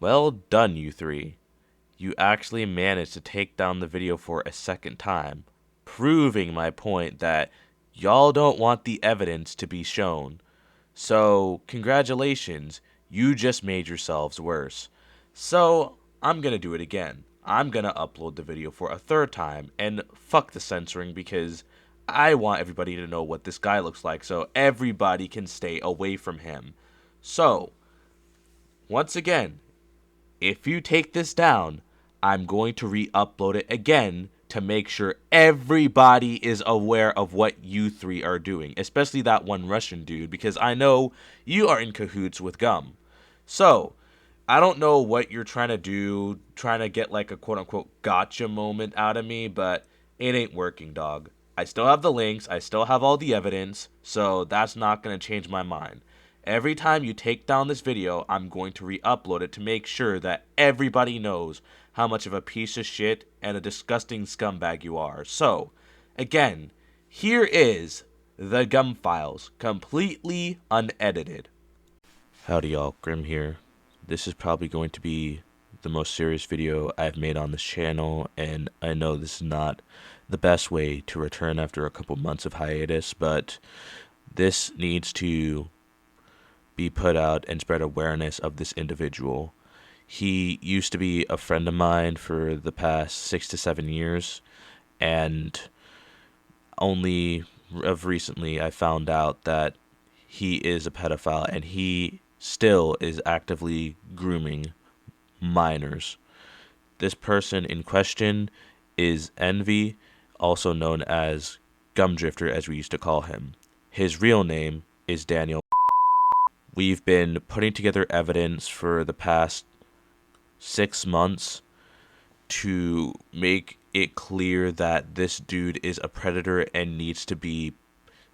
Well done, you three. You actually managed to take down the video for a second time, proving my point that y'all don't want the evidence to be shown. So, congratulations, you just made yourselves worse. So, I'm gonna do it again. I'm gonna upload the video for a third time, and fuck the censoring because I want everybody to know what this guy looks like so everybody can stay away from him. So, once again, if you take this down, I'm going to re upload it again to make sure everybody is aware of what you three are doing, especially that one Russian dude, because I know you are in cahoots with Gum. So, I don't know what you're trying to do, trying to get like a quote unquote gotcha moment out of me, but it ain't working, dog. I still have the links, I still have all the evidence, so that's not going to change my mind. Every time you take down this video, I'm going to re upload it to make sure that everybody knows how much of a piece of shit and a disgusting scumbag you are. So, again, here is the Gum Files, completely unedited. Howdy y'all, Grim here. This is probably going to be the most serious video I've made on this channel, and I know this is not the best way to return after a couple months of hiatus, but this needs to be put out and spread awareness of this individual. He used to be a friend of mine for the past 6 to 7 years, and only of recently I found out that he is a pedophile and he still is actively grooming minors. This person in question is N-VEE, also known as Gumdrifter as we used to call him. His real name is Daniel. We've been putting together evidence for the past 6 months to make it clear that this dude is a predator and needs to be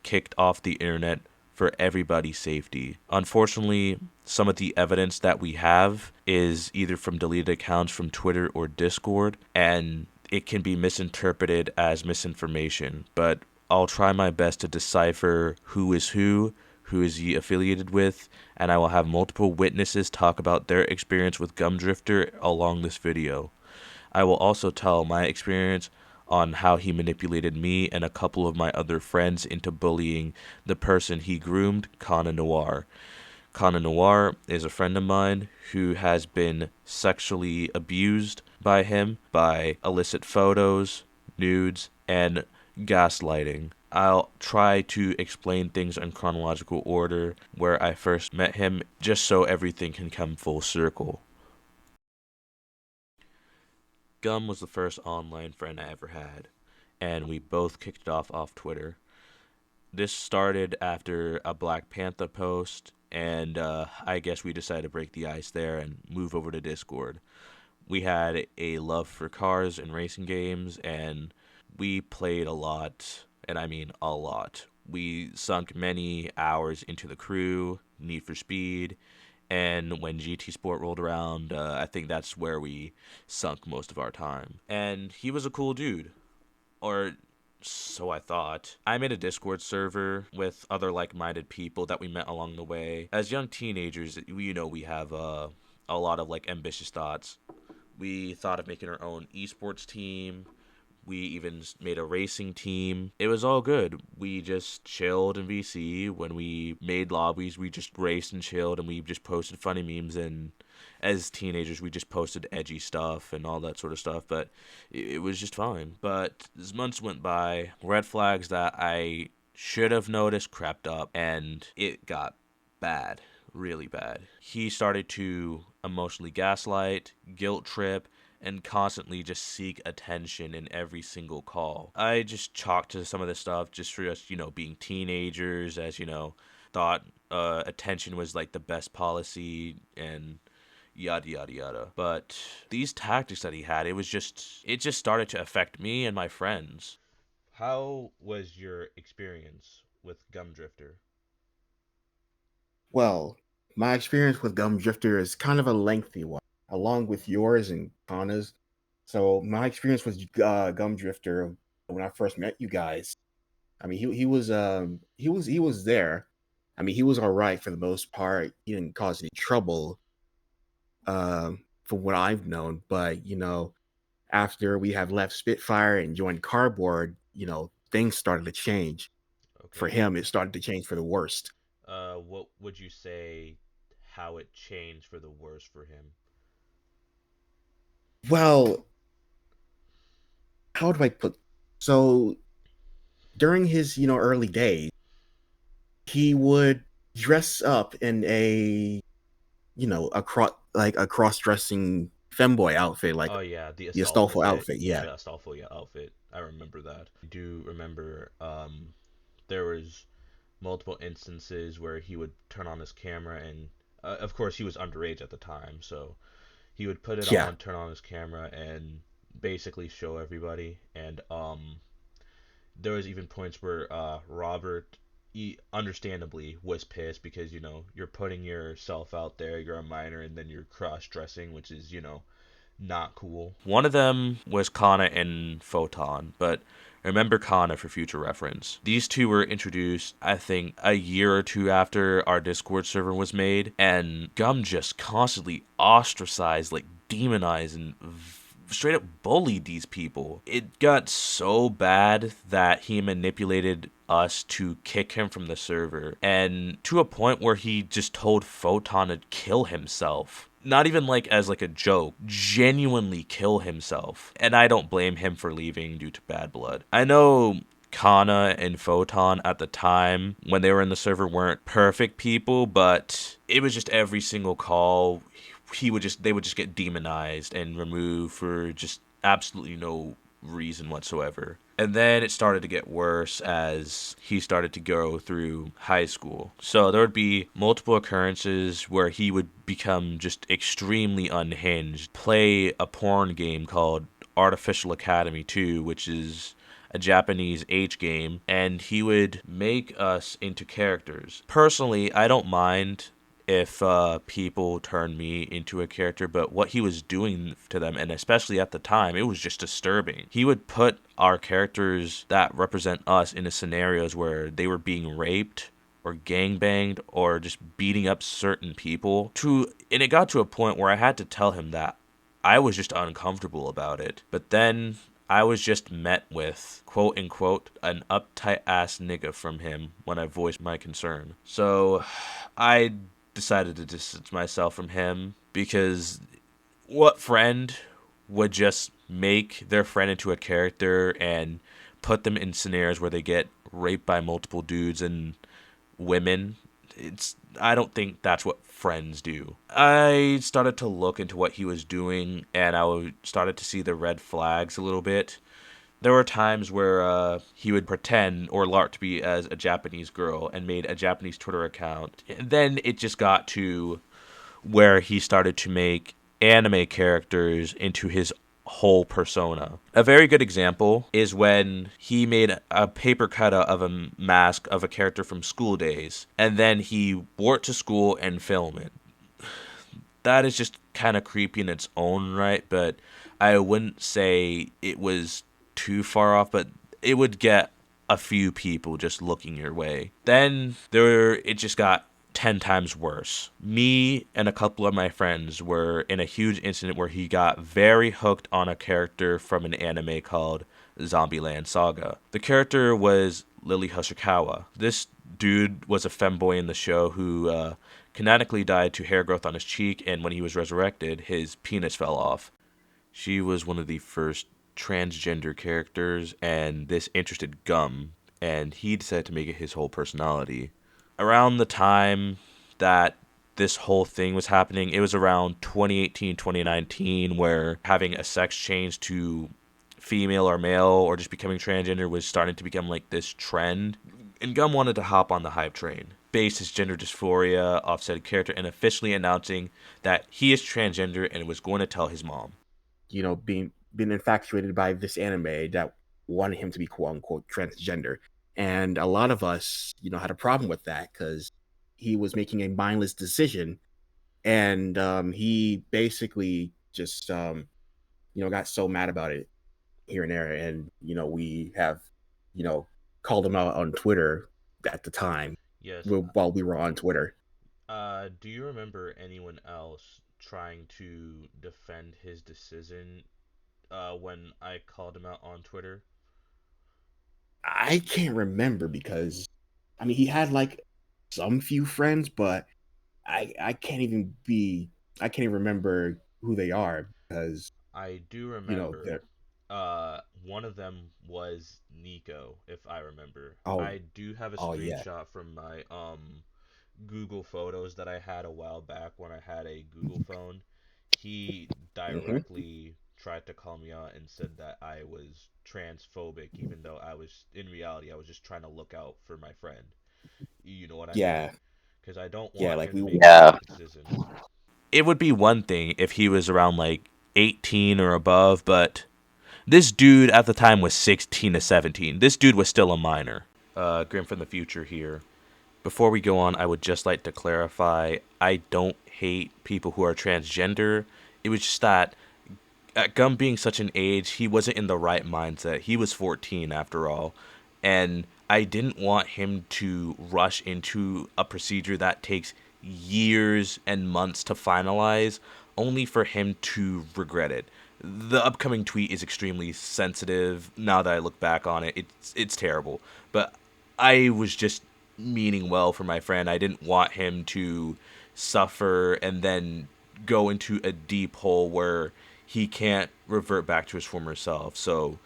kicked off the internet for everybody's safety. Unfortunately, some of the evidence that we have is either from deleted accounts from Twitter or Discord, and it can be misinterpreted as misinformation. But I'll try my best to decipher who is he affiliated with, and I will have multiple witnesses talk about their experience with Gumdrifter along this video. I will also tell my experience on how he manipulated me and a couple of my other friends into bullying the person he groomed, Kana Noir. Kana Noir is a friend of mine who has been sexually abused by him by illicit photos, nudes, and gaslighting. I'll try to explain things in chronological order where I first met him just so everything can come full circle. Gum was the first online friend I ever had, and we both kicked it off Twitter. This started after a Black Panther post, and I guess we decided to break the ice there and move over to Discord. We had a love for cars and racing games, and we played a lot, and I mean a lot. We sunk many hours into the crew, Need for Speed, and when GT Sport rolled around, I think that's where we sunk most of our time. And he was a cool dude, or so I thought. I made a Discord server with other like-minded people that we met along the way. As young teenagers, we have a lot of like ambitious thoughts. We thought of making our own esports team. We even made a racing team. It was all good. We just chilled in VC. When we made lobbies, we just raced and chilled, and we just posted funny memes. And as teenagers, we just posted edgy stuff and all that sort of stuff. But it was just fine. But as months went by, red flags that I should have noticed crept up, and it got bad, really bad. He started to emotionally gaslight, guilt trip, and constantly just seek attention in every single call. I just chalked to some of this stuff just for us, being teenagers, as thought attention was like the best policy and yada yada yada. But these tactics that he had, it just started to affect me and my friends. How was your experience with Gumdrifter? Well, my experience with Gum Drifter is kind of a lengthy one, along with yours and Kana's. So my experience with Gum Drifter when I first met you guys, I mean, he was there. I mean, he was all right for the most part. He didn't cause any trouble. from what I've known. But after we have left Spitfire and joined Cardboard, things started to change. For Okay. him, it started to change for the worst. What would you say how it changed for the worse for him? Well, how do I put so during his, early days, he would dress up in a cross-dressing femboy outfit, like Oh yeah, the the Astolfo Astolfo fit. outfit, Yeah, yeah. Astolfo yeah outfit. I remember that. I do remember there was multiple instances where he would turn on his camera and of course he was underage at the time, so he would put it Yeah. on, turn on his camera and basically show everybody and there was even points where Robert understandably was pissed because you're putting yourself out there, you're a minor and then you're cross dressing, which is not cool. One of them was Kana and Photon, but remember Kana for future reference. These two were introduced, I think, a year or two after our Discord server was made, and Gum just constantly ostracized, like demonized, and straight up bullied these people. It got so bad that he manipulated us to kick him from the server, and to a point where he just told Photon to kill himself. Not even like as like a joke, genuinely kill himself. And I don't blame him for leaving due to bad blood. I know Kana and Photon at the time when they were in the server weren't perfect people, but it was just every single call they would just get demonized and removed for just absolutely no reason whatsoever. And then it started to get worse as he started to go through high school. So there would be multiple occurrences where he would become just extremely unhinged, play a porn game called Artificial Academy 2, which is a Japanese H game, and he would make us into characters. Personally, I don't mind if people turn me into a character, but what he was doing to them, and especially at the time, it was just disturbing. He would put our characters that represent us into scenarios where they were being raped or gangbanged or just beating up certain people and it got to a point where I had to tell him that I was just uncomfortable about it. But then I was just met with, quote unquote, an uptight ass nigga from him when I voiced my concern. So I decided to distance myself from him because what friend would just make their friend into a character and put them in scenarios where they get raped by multiple dudes and women? I don't think that's what friends do. I started to look into what he was doing and started to see the red flags a little bit. There were times where he would pretend or LARP to be as a Japanese girl and made a Japanese Twitter account. And then it just got to where he started to make anime characters into his whole persona. A very good example is when he made a paper cutout of a mask of a character from School Days, and then he wore it to school and filmed it. That is just kind of creepy in its own right, but I wouldn't say it was too far off, but it would get a few people just looking your way. Then it just got 10 times worse. Me and a couple of my friends were in a huge incident where he got very hooked on a character from an anime called Zombieland Saga. The character was Lily Hoshikawa. This dude was a femboy in the show who canonically died to hair growth on his cheek, and when he was resurrected, his penis fell off. She was one of the first transgender characters, and this interested Gum, and he decided to make it his whole personality. Around the time that this whole thing was happening, it was around 2018, 2019, where having a sex change to female or male or just becoming transgender was starting to become like this trend. And Gum wanted to hop on the hype train, base his gender dysphoria off said character, and officially announcing that he is transgender and was going to tell his mom. Being infatuated by this anime that wanted him to be quote unquote transgender. And a lot of us, had a problem with that because he was making a mindless decision, and he basically just got so mad about it here and there, and we have you know called him out on Twitter at the time Yes. while we were on Twitter. Do you remember anyone else trying to defend his decision when I called him out on Twitter? I can't remember because I mean he had like some few friends, but I can't even be I can't even remember who they are because I do you know remember. they're One of them was Nico, if I remember. oh I do have a oh yeah. screenshot from my Google Photos that I had a while back when I had a Google phone. He Hmm. directly tried to call me out and said that I was transphobic, even though I was, in reality, I was just trying to look out for my friend. You know what I mean? Yeah, Because I don't yeah, want like him we making the wrong decision. It would be one thing if he was around like 18 or above, but this dude at the time was 16 to 17. This dude was still a minor. Grim from the future here. Before we go on, I would just like to clarify I don't hate people who are transgender. It was just that at Gum being such an age, he wasn't in the right mindset. He was 14 after all. And I didn't want him to rush into a procedure that takes years and months to finalize, only for him to regret it. The upcoming tweet is extremely sensitive. Now that I look back on it, it's terrible. But I was just meaning well for my friend. I didn't want him to suffer and then go into a deep hole where he can't revert back to his former self. So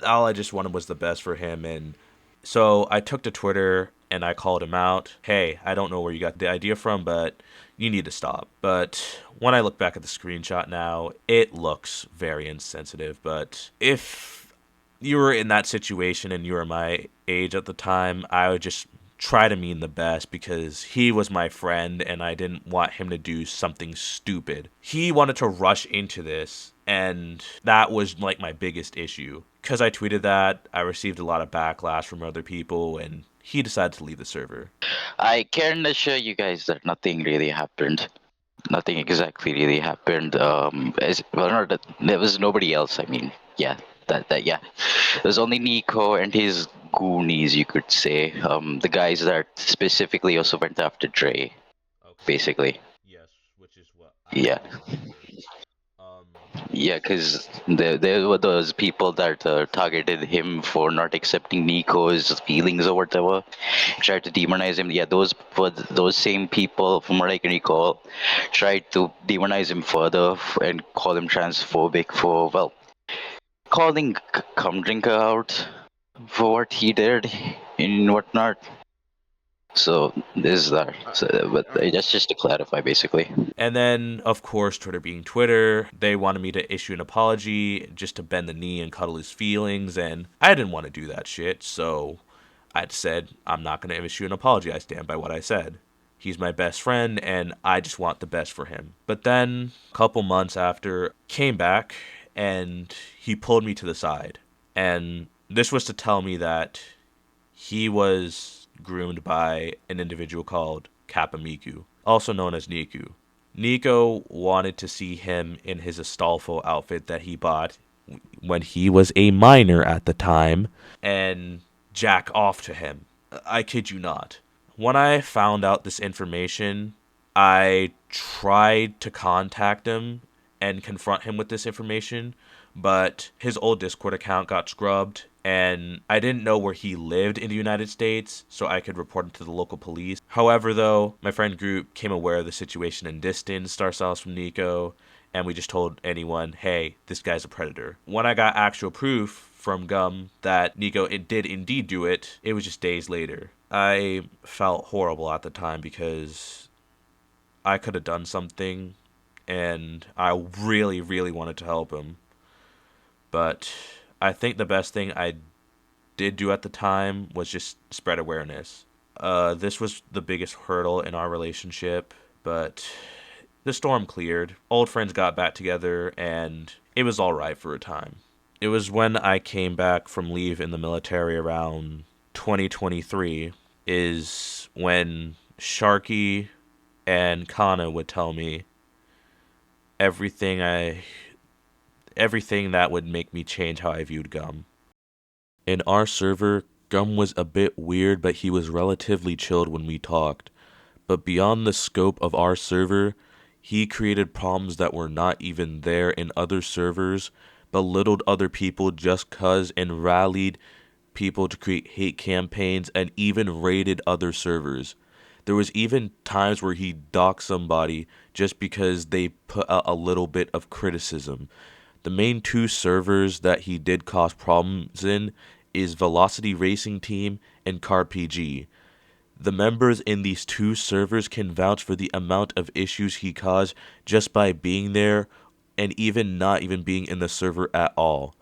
all I just wanted was the best for him. And so I took to Twitter and I called him out. Hey, I don't know where you got the idea from, but you need to stop. But when I look back at the screenshot now, it looks very insensitive. But if you were in that situation and you were my age at the time, I would just try to mean the best because he was my friend and I didn't want him to do something stupid. He wanted to rush into this, and that was like my biggest issue. Because I tweeted that, I received a lot of backlash from other people, and he decided to leave the server. I can assure you guys that nothing really happened. Nothing exactly really happened. Well, no, there was nobody else. I mean, yeah, yeah. There's only Nico and his goonies, you could say. The guys that specifically also went after Dre, Okay. basically. Yes, which is what I Yeah. do remember. Um, Yeah, because there were those people that targeted him for not accepting Nico's feelings or whatever, tried to demonize him. Yeah, those were those same people, from what I can recall, tried to demonize him further and call him transphobic for, well, calling Cum Drinker out for what he did and whatnot. So this is that. I, So, but I, that's just to clarify, basically. And then, of course, Twitter being Twitter, they wanted me to issue an apology just to bend the knee and cuddle his feelings, and I didn't want to do that shit, so I said, I'm not going to issue an apology. I stand by what I said. He's my best friend, and I just want the best for him. But then, a couple months after, came back, and he pulled me to the side. And this was to tell me that he was groomed by an individual called Kapamiku, also known as Niku. Nico wanted to see him in his Astolfo outfit that he bought when he was a minor at the time and jack off to him. I kid you not. When I found out this information, I tried to contact him and confront him with this information, but his old Discord account got scrubbed, and I didn't know where he lived in the United States, so I could report him to the local police. However, though, my friend group came aware of the situation and distanced ourselves from Nico, and we just told anyone, hey, this guy's a predator. When I got actual proof from Gum that Nico did indeed do it, it was just days later. I felt horrible at the time because I could have done something and I really, really wanted to help him. But I think the best thing I did do at the time was just spread awareness. This was the biggest hurdle in our relationship, but the storm cleared. Old friends got back together, and it was all right for a time. It was when I came back from leave in the military around 2023 is when Sharky and Kana would tell me everything I everything that would make me change how I viewed Gum. In our server, Gum was a bit weird, but he was relatively chilled when we talked. But beyond the scope of our server, He created problems that were not even there in other servers, belittled other people just cuz, and rallied people to create hate campaigns and even raided other servers. There was even times where he docked somebody just because they put out a little bit of criticism. The main two servers that he did cause problems in is Velocity Racing Team and CarPG. The members in these two servers can vouch for the amount of issues he caused just by being there and even not even being in the server at all.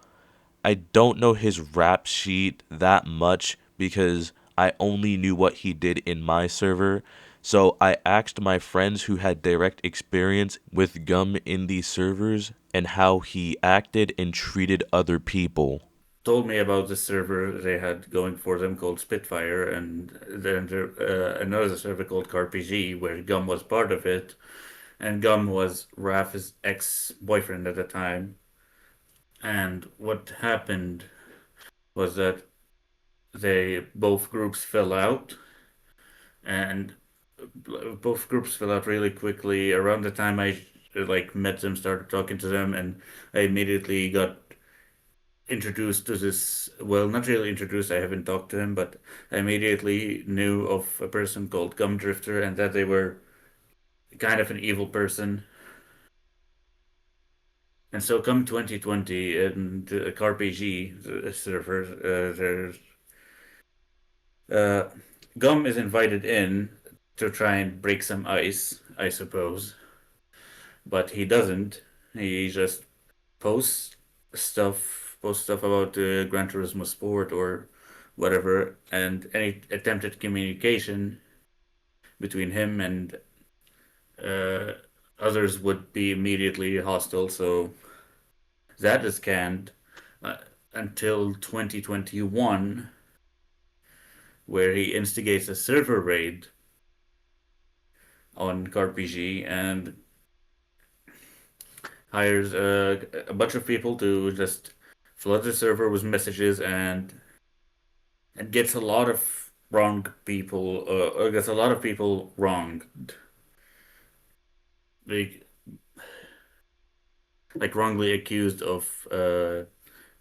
I don't know his rap sheet that much because I only knew what he did in my server. So I asked my friends who had direct experience with Gum in these servers and how he acted and treated other people. Told me about the server they had going for them called Spitfire, and then there, another server called CarPG where Gum was part of it, and Gum was Raf's ex-boyfriend at the time. And what happened was that they both groups fell out, and both groups fell out really quickly. Around the time I like met them, started talking to them, and I immediately got introduced to this. Well, not really introduced. I haven't talked to him, but I immediately knew of a person called Gumdrifter, and that they were kind of an evil person. And so, come 2020 and CarPG server, there's uh, Gum is invited in to try and break some ice, I suppose, but he doesn't. He just posts posts stuff about Gran Turismo Sport or whatever, and any attempted communication between him and uh, others would be immediately hostile. So that is canned uh, until 2021, where he instigates a server raid on CarPG and hires a bunch of people to just flood the server with messages and gets a lot of wrong people, gets a lot of people wronged, like, like wrongly accused of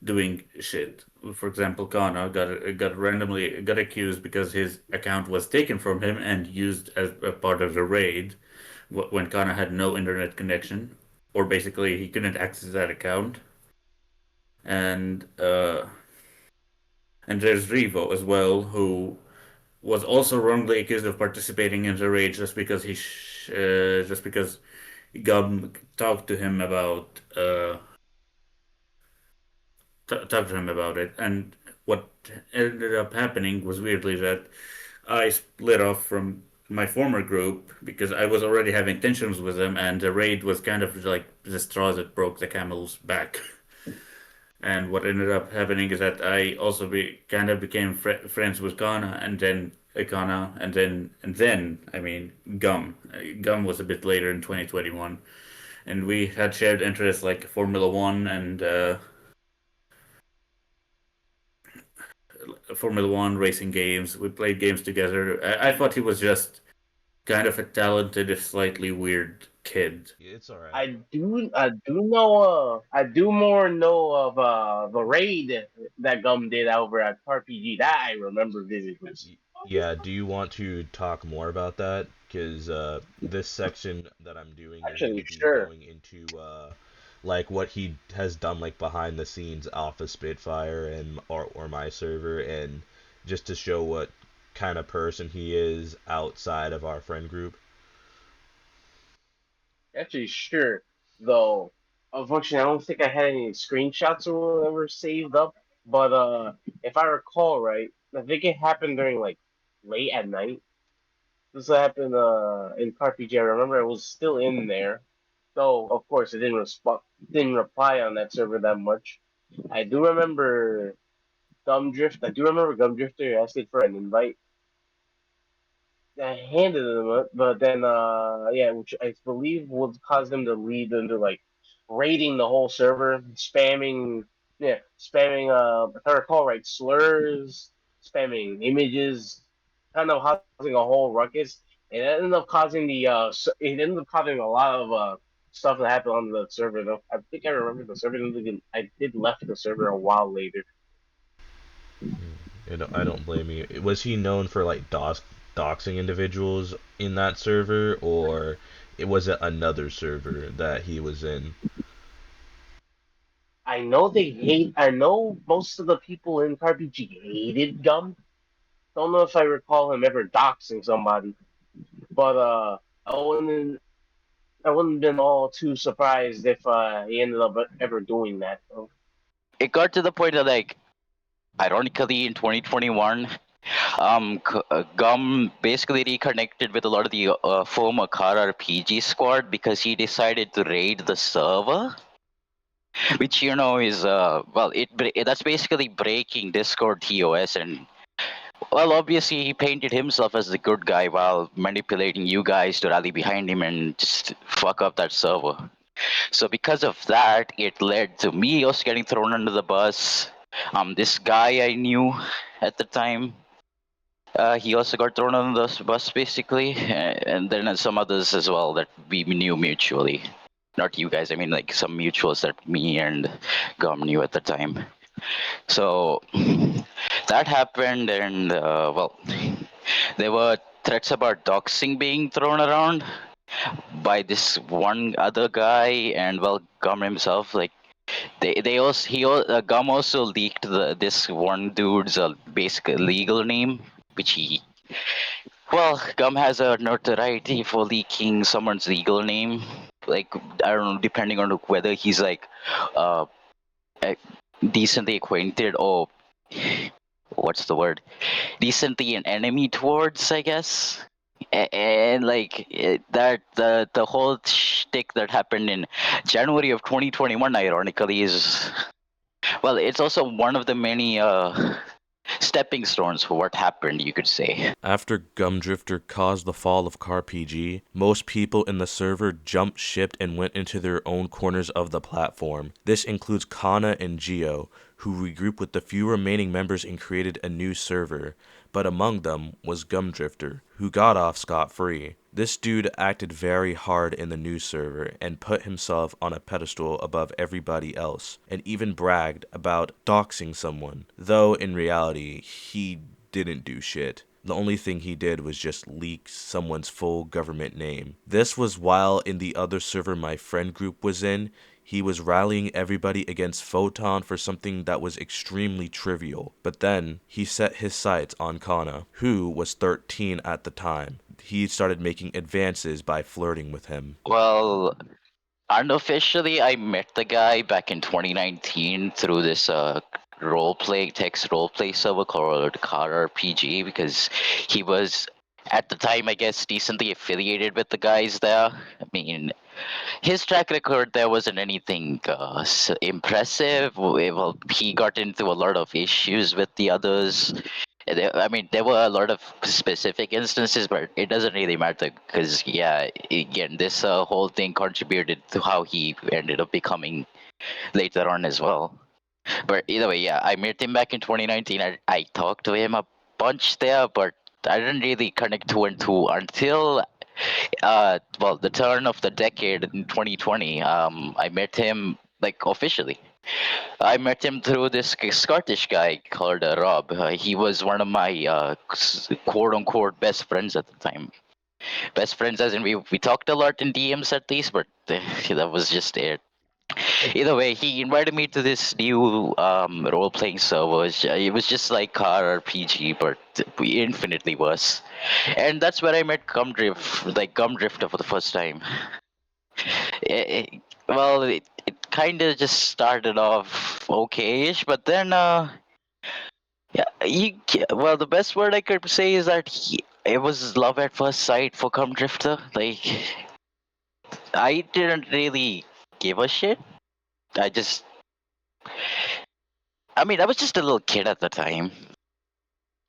doing shit. For example, Kana got randomly got accused because his account was taken from him and used as a part of the raid when Kana had no internet connection, or basically he couldn't access that account. And and there's Revo as well, who was also wrongly accused of participating in the raid just because Gum talked to him about talked to him about it. And what ended up happening was weirdly that I split off from my former group because I was already having tensions with them, and the raid was kind of like the straw that broke the camel's back. And what ended up happening is that I also kind of became friends with Kana, and then Kana, and then I mean Gum. Gum was a bit later in 2021, and we had shared interests like Formula One and Formula One racing games. We played games together. I thought he was just kind of a talented, if slightly weird kid. It's all right. I do more know of the raid that Gum did over at RPG. That I remember vividly. Yeah, do you want to talk more about that? Because this section that I'm doing is going to Actually, be sure. going into like what he has done like behind the scenes off of Spitfire and or my server, and just to show what kind of person he is outside of our friend group. Actually, sure. Though, unfortunately, I don't think I had any screenshots or whatever saved up. But if I recall right, I think it happened during like late at night. This happened in RPG. I remember I was still in there, though of course it didn't reply on that server that much. I do remember Gumdrift. I do remember Gumdrifter asking for an invite. I handed them it, but then yeah, which I believe would cause them to lead into like raiding the whole server, spamming if I recall slurs, spamming images, kind of causing a whole ruckus. It ended up causing it ended up causing a lot of stuff that happened on the server. Though I think I remember the server. I did left the server a while later. I don't blame you. Was he known for like doxing individuals in that server, or was it another server that he was in? I know they hate. I know most of the people in RPG hated Gum. Don't know if I recall him ever doxing somebody, but I wouldn't have been all too surprised if he ended up ever doing that. Though. It got to the point of like, ironically, in 2021, Gum basically reconnected with a lot of the former car RPG squad because he decided to raid the server, which is well, that's basically breaking Discord TOS, and well, obviously he painted himself as the good guy while manipulating you guys to rally behind him and just fuck up that server. So because of that, it led to me also getting thrown under the bus. This guy I knew at the time, he also got thrown under the bus basically, and then some others as well that we knew mutually. Not you guys, I mean like some mutuals that me and Gum knew at the time. So that happened, and well, there were threats about doxing being thrown around by this one other guy, and well, Gum himself, like they also Gum also leaked this one dude's basic legal name, which he well, Gum has a notoriety for leaking someone's legal name. Like I don't know, depending on whether he's like uh eh, decently acquainted or what's the word? Decently an enemy towards, I guess. And like that, the whole shtick that happened in January of 2021, ironically, is well, it's also one of the many stepping stones for what happened, you could say. After Gumdrifter caused the fall of CarPG, most people in the server jumped shipped and went into their own corners of the platform. This includes Kana and Geo, who regrouped with the few remaining members and created a new server, but among them was Gumdrifter, who got off scot-free. This dude acted very hard in the new server and put himself on a pedestal above everybody else, and even bragged about doxing someone, though in reality, he didn't do shit. The only thing he did was just leak someone's full government name. This was while in the other server my friend group was in, he was rallying everybody against Photon for something that was extremely trivial. But then he set his sights on Kana, who was 13 at the time. He started making advances by flirting with him. Well, unofficially, I met the guy back in 2019 through this text roleplay server called Car RPG because he was at the time, I guess, decently affiliated with the guys there. I mean, his track record there wasn't anything impressive. Well, he got into a lot of issues with the others. I mean, there were a lot of specific instances, but it doesn't really matter because, yeah, again, this whole thing contributed to how he ended up becoming later on as well. But either way, yeah, I met him back in 2019. I talked to him a bunch there, but I didn't really connect two and two until well, the turn of the decade in 2020. I met him like officially. I met him through this Scottish guy called Rob. He was one of my quote unquote best friends at the time. Best friends, as in we talked a lot in DMs at least, but that was just it. Either way, he invited me to this new role playing server. It was just like car RPG, but infinitely worse. And that's where I met Gumdrifter for the first time. Well, it kind of just started off okay-ish, but then yeah, well, the best word I could say is that it was love at first sight for Gumdrifter. Like I didn't really give a shit. I just, I mean, I was just a little kid at the time.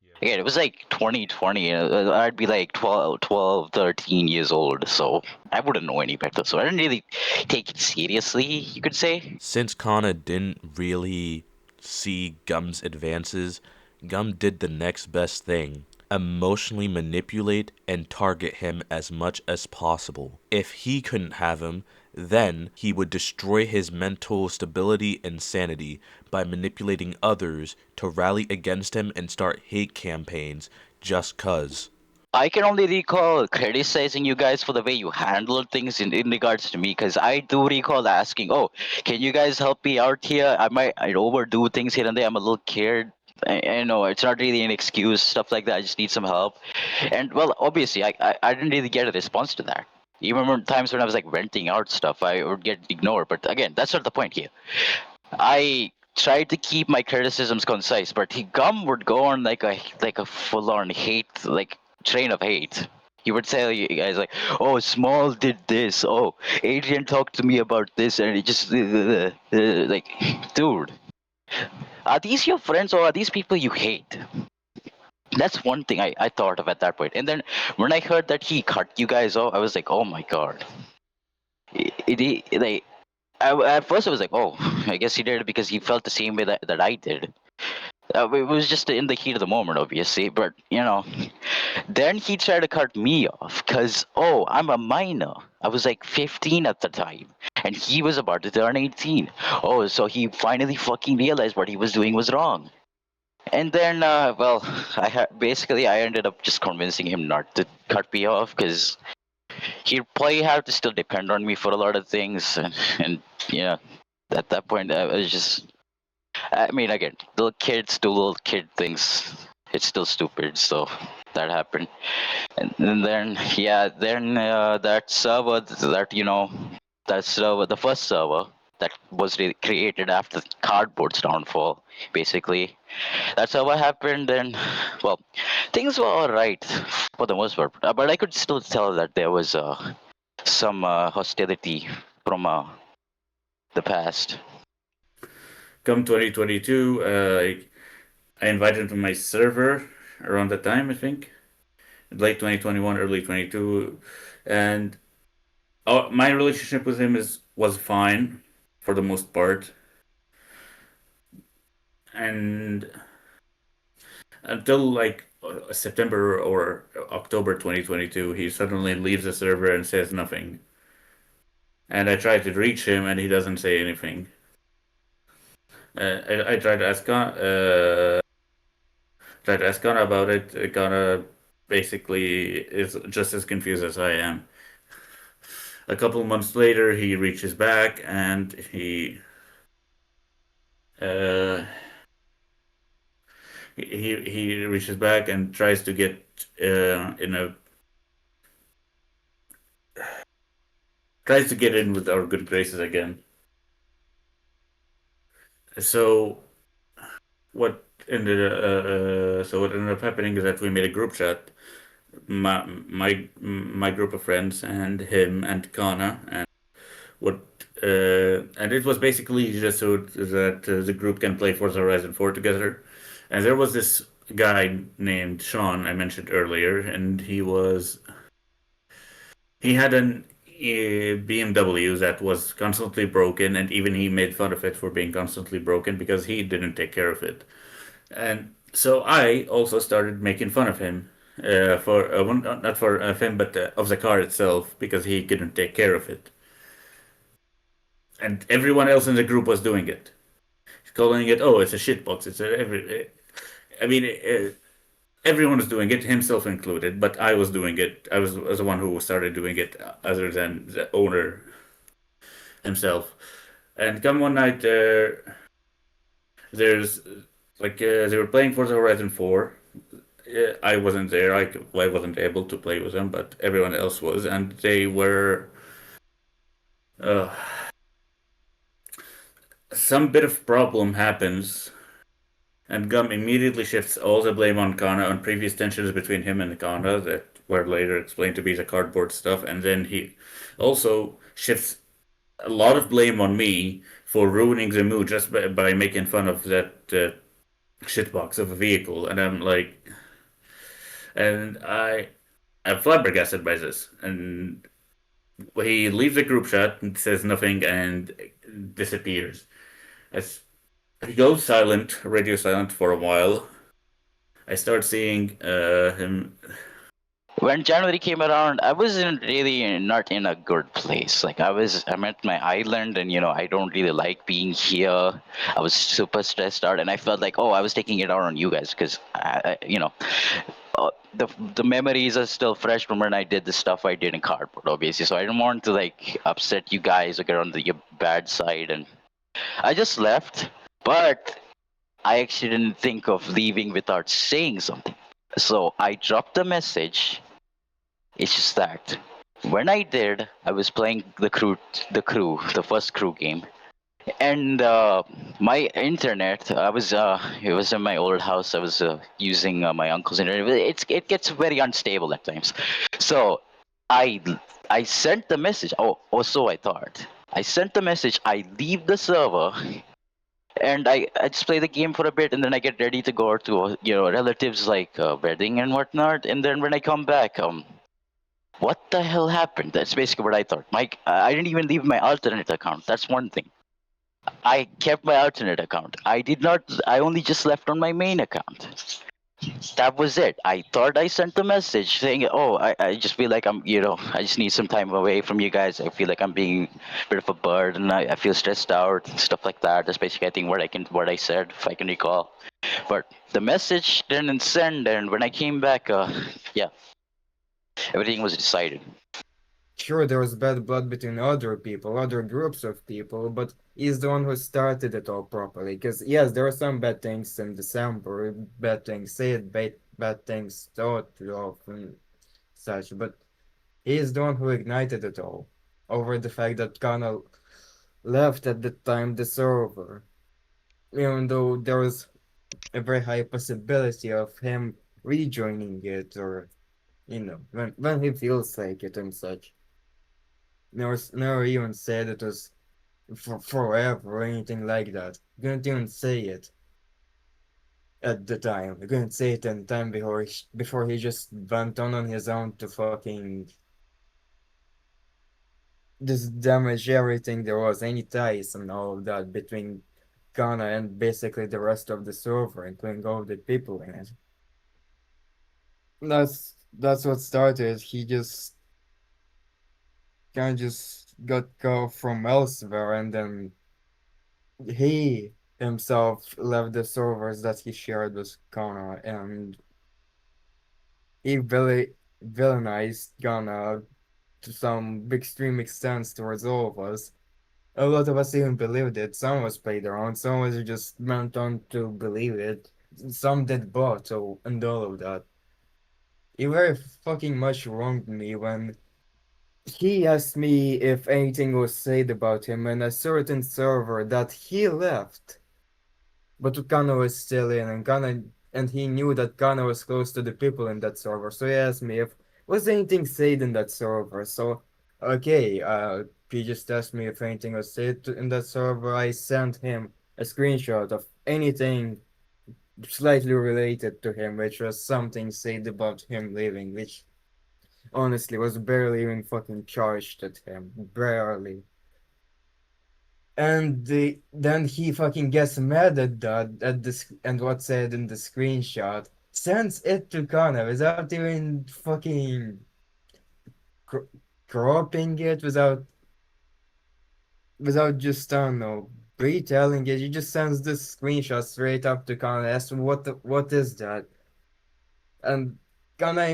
Yeah. Again, it was like 2020. I'd be like 12, 13 years old, so I wouldn't know any better. So I didn't really take it seriously, you could say. Since Kana didn't really see Gum's advances, Gum did the next best thing. emotionally manipulate and target him as much as possible. If he couldn't have him, then he would destroy his mental stability and sanity by manipulating others to rally against him and start hate campaigns just cuz. I can only recall criticizing you guys for the way you handled things in regards to me, because I do recall asking, "Oh, can you guys help me out here? I overdo things here and there. I'm a little kid. I know it's not really an excuse, stuff like that. I just need some help." And well, obviously, I didn't really get a response to that. Even when times when I was like renting out stuff, I would get ignored. But again, that's not the point here. I tried to keep my criticisms concise, but he Gum would go on like a full on hate like train of hate. He would tell you guys like, "Oh, Small did this. Oh, Adrian talked to me about this," and it just like, dude, are these your friends or are these people you hate? That's one thing I thought of at that point. And then when I heard that he cut you guys off, I was like, "Oh my god." Like at first I was like, "Oh, I guess he did it because he felt the same way that I did." It was just in the heat of the moment, obviously. But then he tried to cut me off because, oh, I'm a minor. I was like 15 at the time, and he was about to turn 18. Oh, so he finally fucking realized what he was doing was wrong. And then, well, basically I ended up just convincing him not to cut me off because he'd probably have to still depend on me for a lot of things, and yeah, at that point I was just I mean, again, little kids do little kid things. It's still stupid, so that happened. And then, yeah, then that server, that server, the first server that was created after Cardboard's downfall, basically. That server happened, and, well, things were alright for the most part. But I could still tell that there was some hostility from the past. Come 2022, I invited him to my server around that time, I think. Late 2021, early 22. And my relationship with him was fine for the most part. And until like September or October 2022, he suddenly leaves the server and says nothing. And I try to reach him, and he doesn't say anything. I tried to ask Connor about it. Connor basically is just as confused as I am. A couple of months later, he reaches back and uh, he reaches back and tries to get in a tries to get in with our good graces again. So what ended up happening is that we made a group chat, my group of friends and him and Kana, and what and it was basically just so that the group can play Forza Horizon 4 together. And there was this guy named Sean I mentioned earlier, and he had an BMW that was constantly broken, and even he made fun of it for being constantly broken because he didn't take care of it. And so I also started making fun of him for well, not for him, but of the car itself because he couldn't take care of it. And everyone else in the group was doing it, calling it, "Oh, it's a shitbox." I mean, everyone was doing it, himself included. But I was doing it. I was the one who started doing it, other than the owner himself. And come one night, there's they were playing Forza Horizon 4. I wasn't there. I wasn't able to play with them, but everyone else was, and they were. Uh, some bit of problem happens, and Gum immediately shifts all the blame on Kana on previous tensions between him and Kana that were later explained to be the cardboard stuff, and then he also shifts a lot of blame on me for ruining the mood just by making fun of that shitbox of a vehicle, and I'm flabbergasted by this, and he leaves the group chat and says nothing and disappears. As he goes silent, radio silent for a while, I start seeing him. When January came around, I wasn't really not in a good place. Like I'm at my island, and I don't really like being here. I was super stressed out, and I felt like, oh, I was taking it out on you guys because, the memories are still fresh from when I did the stuff I did in cardboard, obviously. So I didn't want to like upset you guys or get on your bad side, and I just left. But I actually didn't think of leaving without saying something. So I dropped a message. It's just that when I did, I was playing the first crew game, and my internet. It was in my old house. I was using my uncle's internet. It gets very unstable at times, so I I sent the message. Oh, so I thought. I sent the message. I leave the server, and I just play the game for a bit, and then I get ready to go to relatives like wedding and whatnot. And then when I come back, what the hell happened? That's basically what I thought. Mike, I didn't even leave my alternate account. That's one thing. I kept my alternate account. I did not. I only just left on my main account. That was it. I thought I sent a message saying, "Oh, I just feel like I just need some time away from you guys. I feel like I'm being a bit of a burden. I feel stressed out, stuff like that." That's basically, I think, what I said, if I can recall. But the message didn't send, and when I came back, yeah, everything was decided. Sure, there was bad blood between other people, other groups of people, but he's the one who started it all properly. Because, yes, there were some bad things in December, bad things said, bad things thought of, and such, but he's the one who ignited it all over the fact that Connell left at the time the server, even though there was a very high possibility of him rejoining it, or, when he feels like it and such. Never even said it was for forever or anything like that. Couldn't even say it at the time. He couldn't say it in time before he just went on his own to fucking just damage everything there was, any ties and all of that between Ghana and basically the rest of the server, including all the people in it. That's what started. He just kind of just got called from elsewhere, and then he himself left the servers that he shared with Ghana, and he villainized Ghana to some extreme extent towards all of us. A lot of us even believed it. Some of us played around, some of us just went on to believe it. Some did both, and all of that. He very fucking much wronged me when he asked me if anything was said about him in a certain server that he left. But Kano was still in, and he knew that Kano was close to the people in that server. So he asked me if was anything said in that server. So okay, he just asked me if anything was said in that server. I sent him a screenshot of anything slightly related to him, which was something said about him leaving, which honestly was barely even fucking charged at him, barely. And then he fucking gets mad at that at this and what's said in the screenshot, sends it to Connor without even fucking cro- cropping it, without just I don't know retelling it. He just sends this screenshot straight up to Connor. Asks what is that? And Connor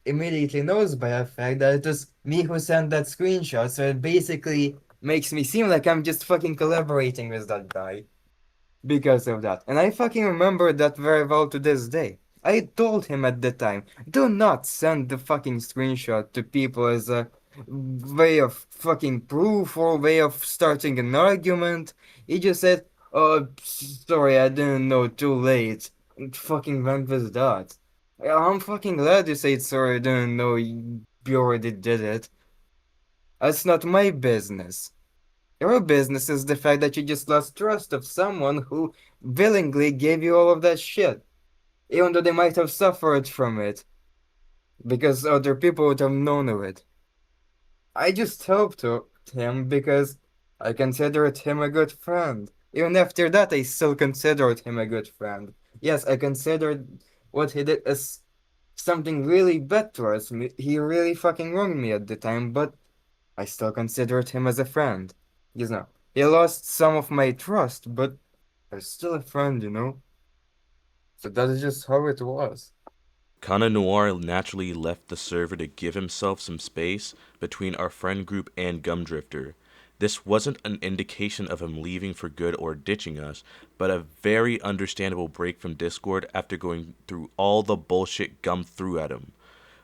immediately knows by the fact that it was me who sent that screenshot. So it basically makes me seem like I'm just fucking collaborating with that guy because of that. And I fucking remember that very well to this day. I told him at the time, do not send the fucking screenshot to people as a way of fucking proof or way of starting an argument. He just said, oh, sorry, I didn't know, too late. And fucking went with that. Yeah, I'm fucking glad you said sorry, I didn't know you already did it. That's not my business. Your business is the fact that you just lost trust of someone who willingly gave you all of that shit, even though they might have suffered from it, because other people would have known of it. I just helped him because I considered him a good friend. Even after that, I still considered him a good friend. Yes, I considered what he did is something really bad towards me. He really fucking wronged me at the time, but I still considered him as a friend. He lost some of my trust, but I'm still a friend, you know? So that is just how it was. Kana Noir naturally left the server to give himself some space between our friend group and Gumdrifter. This wasn't an indication of him leaving for good or ditching us, but a very understandable break from Discord after going through all the bullshit Gum threw at him.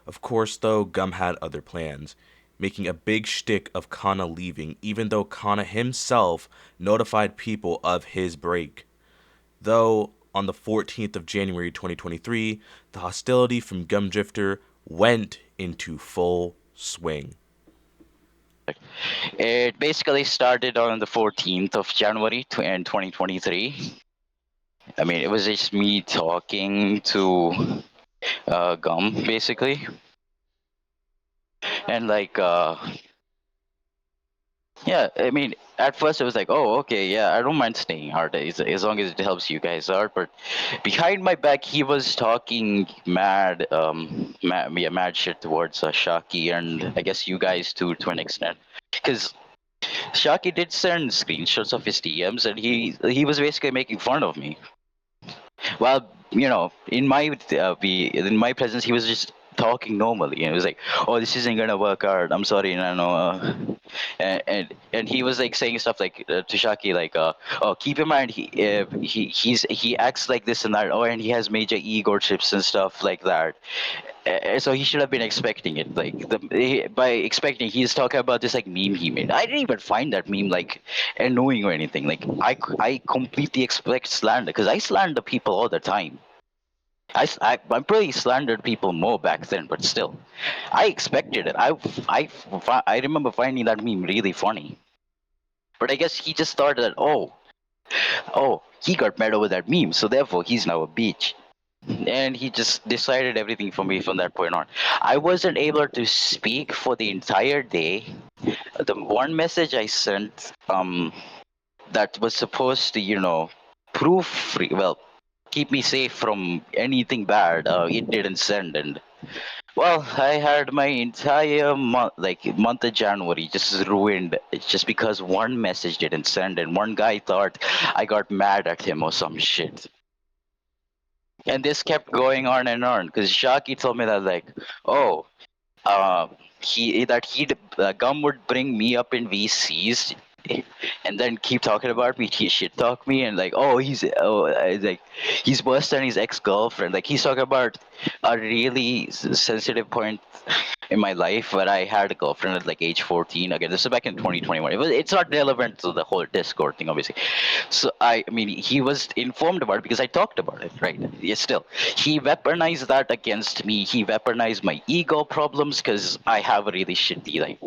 Of course, though, Gum had other plans, making a big shtick of Kana leaving, even though Kana himself notified people of his break. Though, on the 14th of January 2023, the hostility from Gumdrifter went into full swing. It basically started on the 14th of January in 2023. I mean, it was just me talking to Gum, basically. And yeah, I mean, at first it was like, oh, okay, yeah, I don't mind staying hard as long as it helps you guys out. But behind my back, he was talking mad shit towards Shaki and I guess you guys too, to an extent. Because Shaki did send screenshots of his DMs, and he was basically making fun of me. Well, in my presence, he was just talking normally, and it was like, "Oh, this isn't gonna work out. I'm sorry, no, no." And he was like saying stuff like to Shaki, like, "Oh, keep in mind, he acts like this and that. Oh, and he has major ego trips and stuff like that." So he should have been expecting it. By expecting, he's talking about this like meme he made. I didn't even find that meme like annoying or anything. Like I completely expect slander because I slander people all the time. I'm pretty slandered people more back then, but still, I expected it. I remember finding that meme really funny. But I guess he just thought that he got mad over that meme, so therefore he's now a bitch. And he just decided everything for me from that point on. I wasn't able to speak for the entire day. The one message I sent, that was supposed to, proof free, well, keep me safe from anything bad, it didn't send. And, well, I had my entire month of January just ruined just because one message didn't send and one guy thought I got mad at him or some shit. And this kept going on because Shaki told me that like, oh, uh, Gum would bring me up in VCs, and then keep talking about me, he shit talk me, and like, like he's worse than his ex girlfriend. Like he's talking about a really sensitive point in my life where I had a girlfriend at like age 14. Again, this is back in 2021. It's not relevant to the whole Discord thing, obviously. So I mean, he was informed about it because I talked about it, right? Yeah, still, he weaponized that against me. He weaponized my ego problems because I have a really shitty like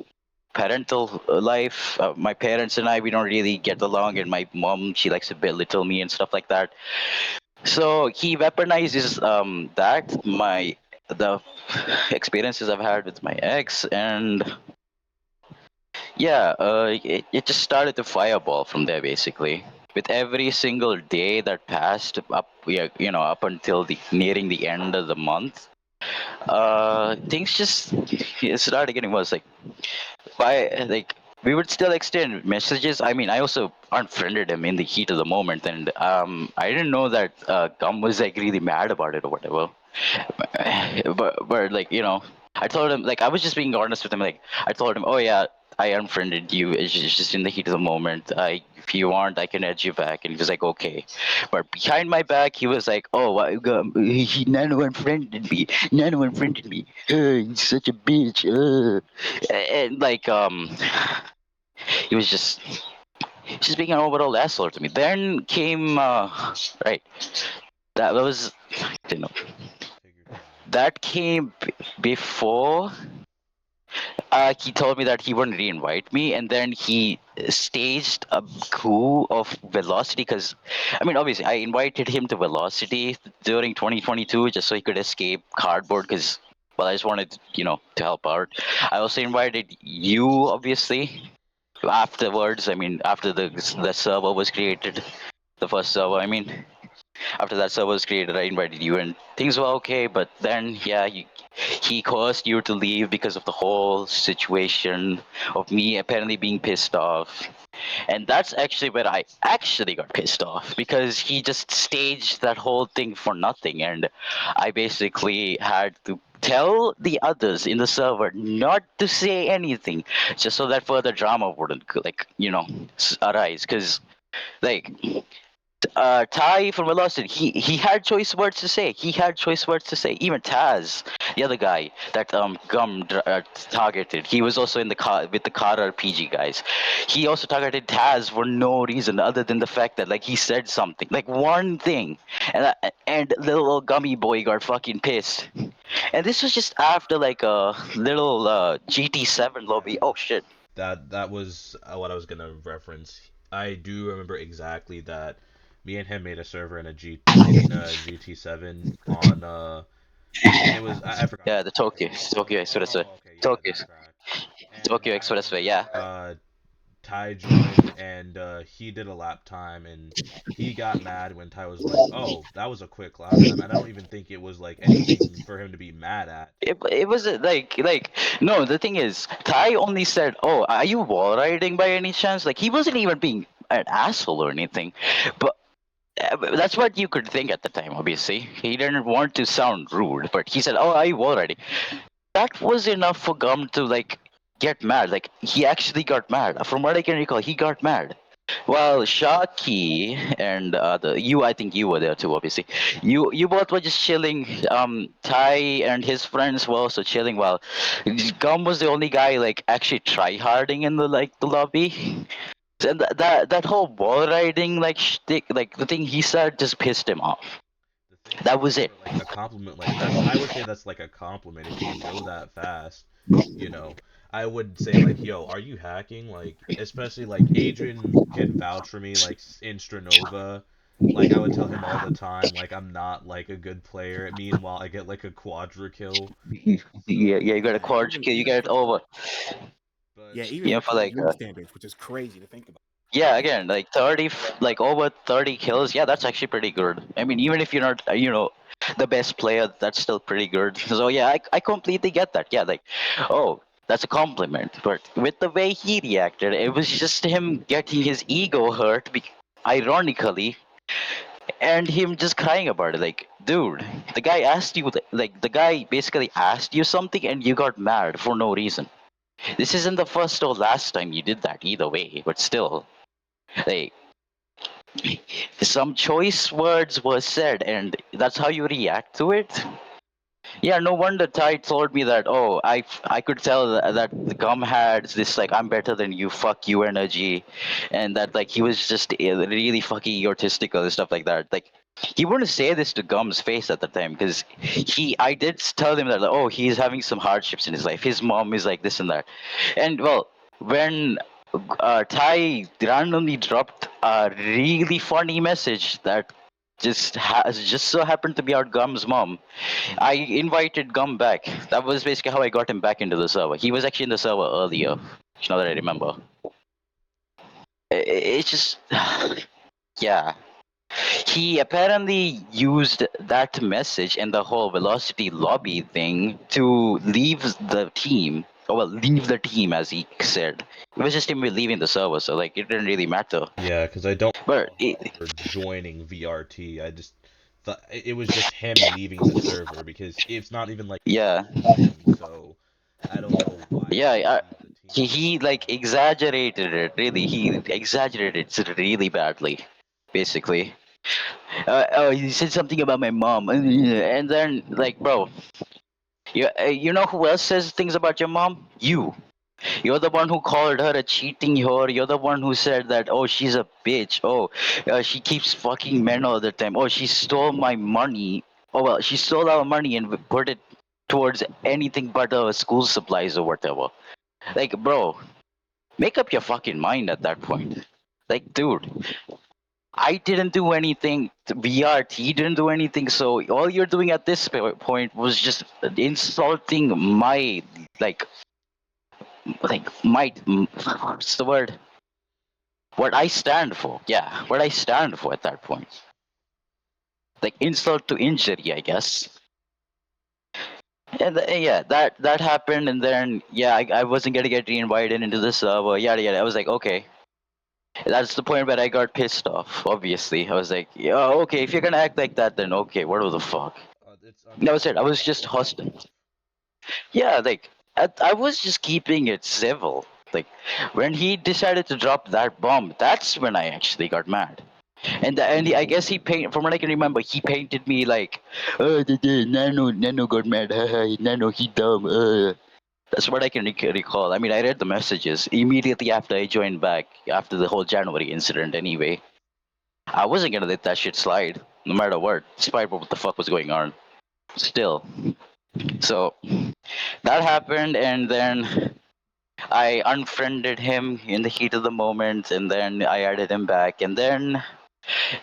parental life. My parents and I, we don't really get along, and my mom, she likes to belittle me and stuff like that. So he weaponizes the experiences I've had with my ex, and yeah, it just started to fireball from there basically. With every single day that passed up, yeah, up until the nearing the end of the month, things just started getting worse. Like we would still extend messages. I mean, I also unfriended him in the heat of the moment, and I didn't know that Gum was like really mad about it or whatever. But like I told him, like, I was just being honest with him. Like I told him, oh yeah, I unfriended you. It's just in the heat of the moment. If you want, I can add you back. And he was like, okay. But behind my back, he was like, oh, Nano unfriended me. Nano unfriended me. He's such a bitch. And like he was just being an overall asshole to me. Then came right. That was, you know Figured that out. that came before he told me that he wouldn't re-invite me, and then he staged a coup of Velocity. Because, I mean, obviously, I invited him to Velocity during 2022 just so he could escape cardboard. Because, well, I just wanted, to help out. I also invited you, obviously, afterwards. I mean, after the server was created, the first server. I mean. After that server was created, I invited you, and things were okay. But then, yeah, he caused you to leave because of the whole situation of me apparently being pissed off. And that's actually where I actually got pissed off because he just staged that whole thing for nothing. And I basically had to tell the others in the server not to say anything just so that further drama wouldn't, like, arise. Because, like, Ty from Velocity, he had choice words to say. He had choice words to say. Even Taz, the other guy that targeted, he was also in the car with the car RPG guys. He also targeted Taz for no reason other than the fact that like he said something, like one thing, and little gummy boy got fucking pissed. And this was just after like a little GT7 lobby. Yeah, Oh shit. that was what I was gonna reference. I do remember exactly that. Me and him made a server in a GT7 on and it was I forgot Yeah, what the track Tokyo, it was. Tokyo Expressway, Oh, okay, yeah, Tokyo, that track. And Tokyo I Expressway. Yeah. remember Ty joined and he did a lap time and he got mad when Ty was like, "Oh, that was a quick lap time." And I don't even think it was like anything for him to be mad at. It was like no, the thing is Ty only said, "Oh, are you wall riding by any chance?" Like he wasn't even being an asshole or anything, but that's what you could think at the time. Obviously, he didn't want to sound rude, but he said, "Oh, are you wall riding?" That was enough for Gum to like get mad. Like he actually got mad. From what I can recall, he got mad. Well, Shaki and the you, I think you were there too. Obviously, you both were just chilling. Ty and his friends were also chilling. While Gum was the only guy like actually try harding in the lobby. And that whole wall riding like shtick, like the thing he said just pissed him off. The thing is, That was it. for like a compliment, like that's I would say that's like a compliment if you can go that fast, you know. I would say like, yo, are you hacking? Like, especially like Adrian can vouch for me, like in Stranova. Like I would tell him all the time, like I'm not like a good player. Meanwhile, I get like a quadra kill. Yeah, So, yeah. You got a Yeah, quad even kill. You even get it for over. but yeah, even Yeah, for for current like move standards, which is crazy to think about. yeah, again, like 30, like over 30 kills. Yeah, that's actually pretty good. I mean, even if you're not, the best player, that's still pretty good. So yeah, I completely get that. Yeah, like, oh, that's a compliment. But with the way he reacted, it was just him getting his ego hurt, ironically, and him just crying about it. Like, dude, the guy asked you, like, the guy basically asked you something, and you got mad for no reason. This isn't the first or last time you did that, either way. But still, like some choice words were said and that's how you react to it. Yeah, no wonder Ty told me that. Oh, I could tell that the Gum had this like I'm better than you, fuck you energy, and that like he was just really fucking egotistical and stuff like that. Like he wouldn't say this to Gum's face at the time because I did tell him that like, oh he's having some hardships in his life. His mom is like this and that, and well when Ty randomly dropped a really funny message that just so happened to be our Gum's mom. I invited Gum back. That was basically how I got him back into the server. He was actually in the server earlier. Now that I remember, it's just yeah. He apparently used that message and the whole velocity lobby thing to leave the team. Oh, well, leave the team, as he said. It was just him leaving the server, so like it didn't really matter. yeah, because I don't But recall him ever joining VRT. I just thought it was just him leaving the server because it's not even like he yeah, hated him. So I don't know why yeah, he would leave the team. he like exaggerated it. Really, he exaggerated it really badly. Basically, oh, he said something about my mom, and then like, bro, you know who else says things about your mom? You. You're the one who called her a cheating whore. You're the one who said that, oh, she's a bitch. Oh, she keeps fucking men all the time. Oh, she stole my money. Oh, well, she stole our money and put it towards anything but school supplies or whatever. Like, bro, make up your fucking mind at that point. Like, dude, I didn't do anything. VRT didn't do anything. So all you're doing at this point was just insulting my like my what's the word? What I stand for. Yeah, what I stand for at that point. like insult to injury, I guess. And yeah, that happened, and then yeah, I wasn't gonna get re-invited into the server. Yada yada. I was like, okay. That's the point where I got pissed off. Obviously, I was like, yeah, okay, if you're gonna act like that, then okay, what the fuck? It's That was it. I was just understandable. hostile. Yeah, like I was just keeping it civil. Like when he decided to drop that bomb, that's when I actually got mad. I guess he paint from what I can remember, he painted me like, oh, the Nano got mad, Nano he dumb. That's what I can recall. I mean, I read the messages immediately after I joined back after the whole January incident. Anyway, I wasn't gonna let that shit slide, no matter what, despite what the fuck was going on. Still, so that happened, and then I unfriended him in the heat of the moment, and then I added him back, and then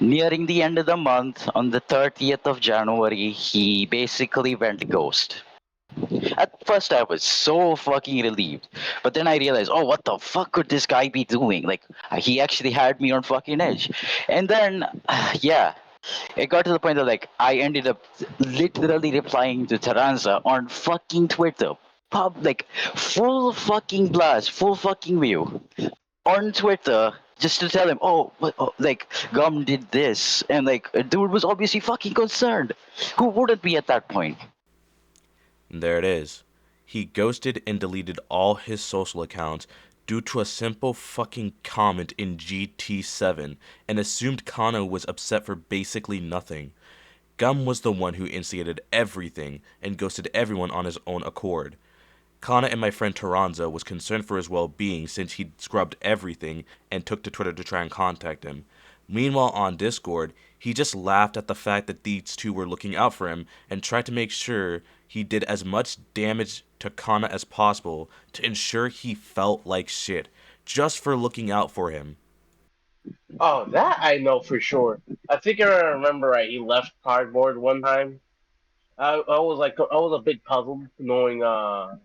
nearing the end of the month, on the 30th of January, he basically went ghost. At first, I was so fucking relieved, but then I realized, oh, what the fuck could this guy be doing? Like, he actually had me on fucking edge. And then, yeah, it got to the point that, like, I ended up literally replying to Taranza on fucking Twitter. Like, full fucking blast, full fucking view on Twitter just to tell him, oh, like Gum did this, and like a dude was obviously fucking concerned. Who wouldn't be at that point? And there it is. He ghosted and deleted all his social accounts due to a simple fucking comment in GT7 and assumed Kano was upset for basically nothing. Gum was the one who instigated everything and ghosted everyone on his own accord. Kana and my friend Taranza was concerned for his well-being since he'd scrubbed everything and took to Twitter to try and contact him. Meanwhile, on Discord, he just laughed at the fact that these two were looking out for him and tried to make sure he did as much damage to Kana as possible to ensure he felt like shit, just for looking out for him. Oh, that I know for sure. I think I remember right. He left cardboard one time. I was like I was a bit puzzled knowing I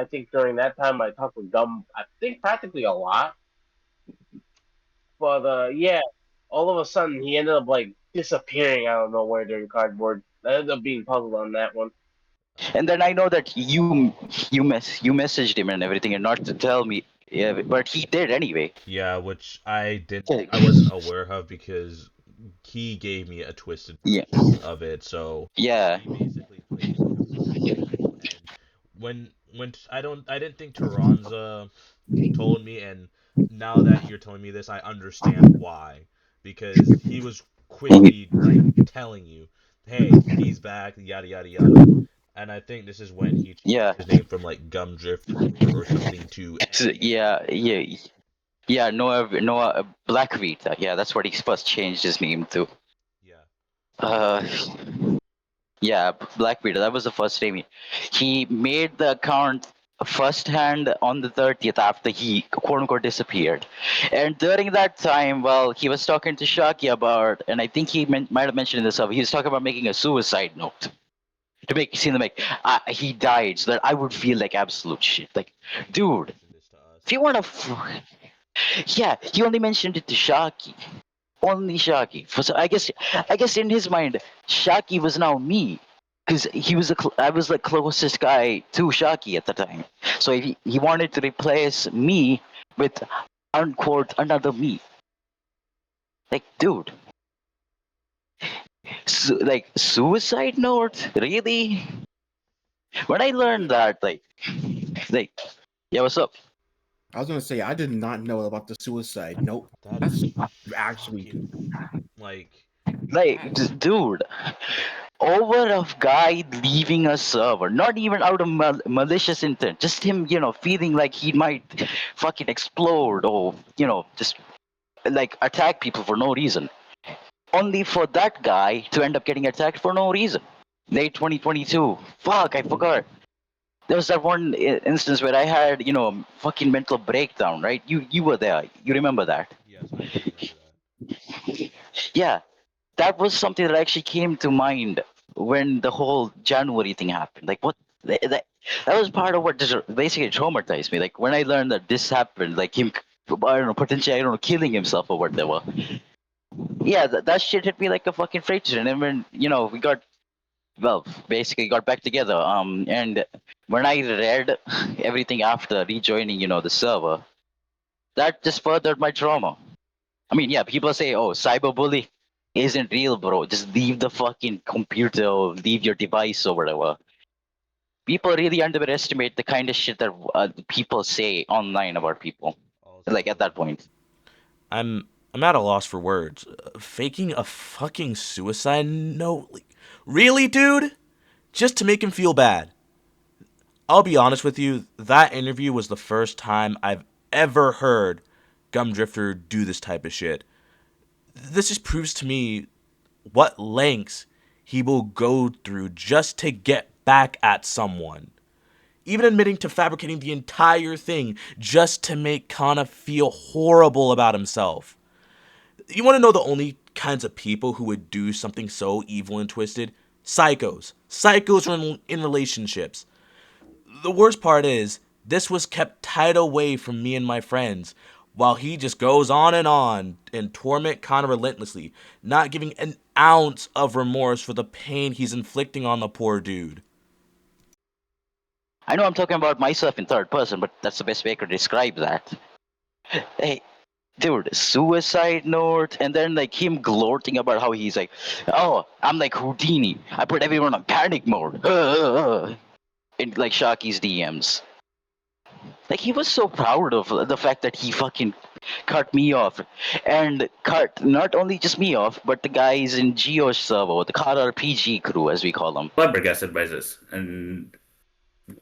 think during that time I talked with Gum I think practically a lot. But yeah, all of a sudden he ended up like disappearing out of nowhere during cardboard. I ended up being puzzled on that one. And then I know that you messaged him and everything, and not to tell me, yeah, but he did anyway. Yeah, which Yeah, I wasn't aware of because he gave me a twisted yeah, version of it. So yeah, he basically played like a victim role. And I didn't think Taranza told me, and now that you're telling me this, I understand why. Because he was quickly like telling you, "Hey, he's back," yada yada yada. And I think this is when he changed yeah, his name from like Gum Drifter or something to N-VEE. yeah, yeah, yeah. Noah Black Vita. Yeah, that's what he first changed his name to. Yeah. Uh, Yeah, Black Peter. That was the first time he made the account first hand on the 30th after he quote unquote disappeared. And during that time, well, he was talking to Shaki about, and I think he might have mentioned in the sub, he was talking about making a suicide note to make it seem like he died so that I would feel like absolute shit. Like, Yeah, he dude, mentioned this to if you us. want to, yeah, he only mentioned it to Shaki. Only Shaki. I guess in his mind, Shaki was now me, because I was the closest guy to Shaki at the time. So he wanted to replace me with unquote another me. Like, dude, like suicide note, really? When I learned that, like, yeah, what's up? I was gonna say I did not know about the suicide. Nope, That that's is actually fucking like Like, dude, over a guy leaving a server, not even out of malicious intent, just him, feeling like he might fucking explode or, just like attack people for no reason. Only for that guy to end up getting attacked for no reason. Late 2022. Fuck, I forgot. There was that one instance where I had, fucking mental breakdown, right? You were there. You remember that? yes, I do remember that. Yeah, that was something that actually came to mind when the whole January thing happened. Like, what? That was part of what just basically traumatized me. Like, when I learned that this happened, like him, I don't know, potentially, I don't know, killing himself or whatever. Yeah, that shit hit me like a fucking freight train. And when we got well, basically got back together. And when I read everything after rejoining, the server, that just furthered my trauma. I mean, yeah, people say, "Oh, cyberbully isn't real, bro. Just leave the fucking computer or leave your device or whatever." People really underestimate the kind of shit that people say online about people. Like at Also, that point, I'm at a loss for words. Faking a fucking suicide note? Like, really, dude? Just to make him feel bad. I'll be honest with you, that interview was the first time I've ever heard Gumdrifter do this type of shit. This just proves to me what lengths he will go through just to get back at someone. Even admitting to fabricating the entire thing just to make Kana feel horrible about himself. You want to know the only kinds of people who would do something so evil and twisted? Psychos. Psychos are in relationships. The worst part is, this was kept tied away from me and my friends, while he just goes on and torment Connor relentlessly, not giving an ounce of remorse for the pain he's inflicting on the poor dude. I know I'm talking about myself in third person, but that's the best way I could describe that. Hey, dude, suicide note, and then like him gloating about how he's like, "Oh, I'm like Houdini. I put everyone on panic mode." In like Shaki's DMs. Like he was so proud of the fact that he fucking cut me off, and cut not only just me off, but the guys in Geo's server, the CAR RPG crew, as we call them. Flabbergasted by this, and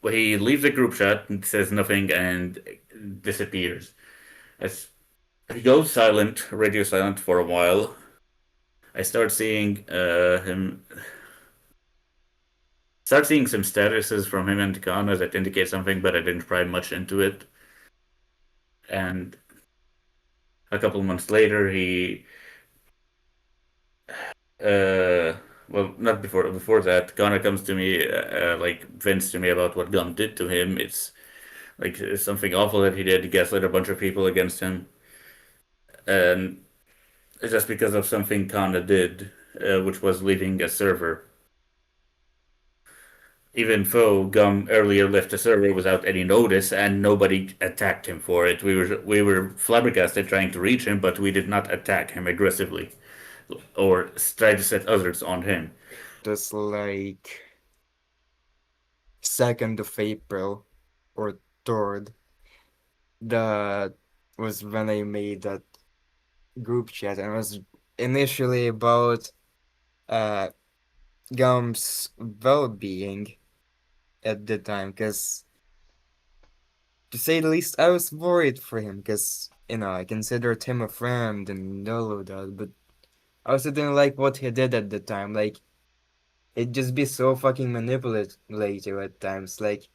he leaves the group chat and says nothing and disappears. As he goes silent, radio silent for a while, I start seeing some statuses from him and Kana that indicate something, but I didn't pry much into it. And a couple months later, uh, well, not before that, Kana comes to me, like vents to me about what Gum did to him. It's something awful that he did. He gaslit a bunch of people against him, and it's just because of something Kana did, which was leaving a server. Even though Gum earlier left the server without any notice and nobody attacked him for it, we were flabbergasted trying to reach him, but we did not attack him aggressively or try to set others on him. Just like 2nd of April or 3rd, that was when I made that group chat, and it was initially about uh Gum's well-being at the time, because to say the least, I was worried for him, because I considered him a friend and all of that, but I also didn't like what he did at the time. Like, it'd just be so fucking manipulative at times. Like,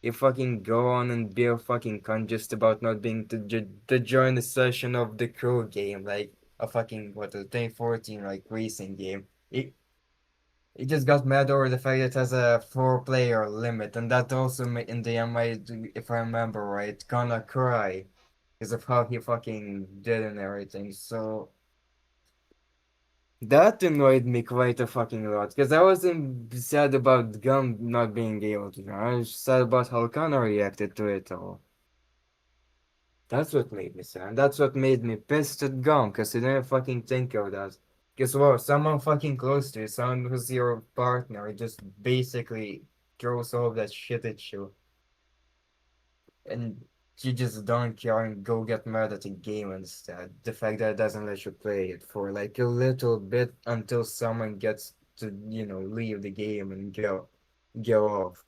you fucking go on and be a fucking cunt just about not being to join the session of the crew game, like a fucking, what, a 2014, like, racing game. It just got mad over the fact it has a 4-player limit, and that also made, in the end, if I remember right, gonna cry because of how he fucking did and everything. So that annoyed me quite a fucking lot, because I wasn't sad about Gum not being able to. I was sad about how Connor reacted to it all. That's what made me sad. That's what made me pissed at Gum, because he didn't fucking think of that. Guess what? Someone fucking close to you, someone who's your partner, just basically throws all that shit at you. And you just don't care and go get mad at the game instead. The fact that it doesn't let you play it for like a little bit until someone gets to, leave the game and go off.